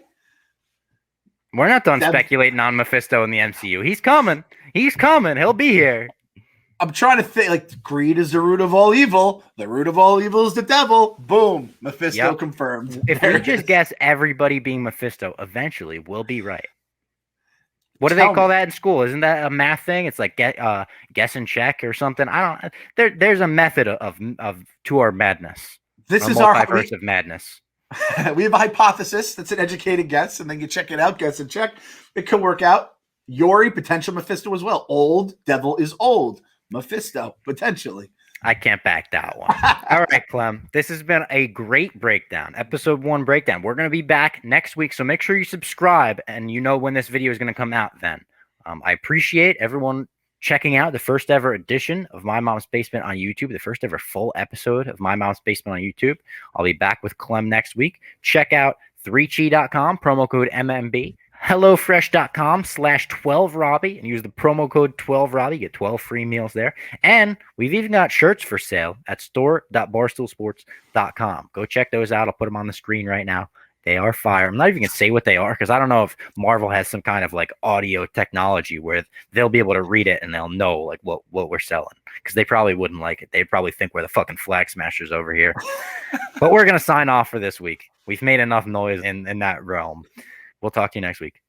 we're not done speculating on Mephisto in the MCU. He's coming. He's coming. He'll be here. I'm trying to think, like, greed is the root of all evil. The root of all evil is the devil. Boom. Mephisto confirmed. If we just guess everybody being Mephisto, eventually we'll be right. What do they call that in school? Isn't that a math thing? It's like guess and check or something. I don't. There's a method of to our madness. This A is our multiverse of madness. we have a hypothesis that's an educated guess, and then you check it out, guess and check. It could work out. Yori, potential Mephisto as well. Old devil is old. Mephisto, potentially. I can't back that one. All right, Clem. This has been a great breakdown. Episode 1 breakdown. We're going to be back next week, so make sure you subscribe and you know when this video is going to come out then. I appreciate everyone checking out the first ever edition of My Mom's Basement on YouTube, the first ever full episode of My Mom's Basement on YouTube. I'll be back with Clem next week. Check out 3chi.com, promo code MMB. HelloFresh.com/12Robbie and use the promo code 12Robbie. Get 12 free meals there. And we've even got shirts for sale at store.barstoolsports.com. Go check those out. I'll put them on the screen right now. They are fire. I'm not even going to say what they are because I don't know if Marvel has some kind of like audio technology where they'll be able to read it and they'll know like what we're selling because they probably wouldn't like it. They'd probably think we're the fucking Flag Smashers over here. But we're going to sign off for this week. We've made enough noise in that realm. We'll talk to you next week.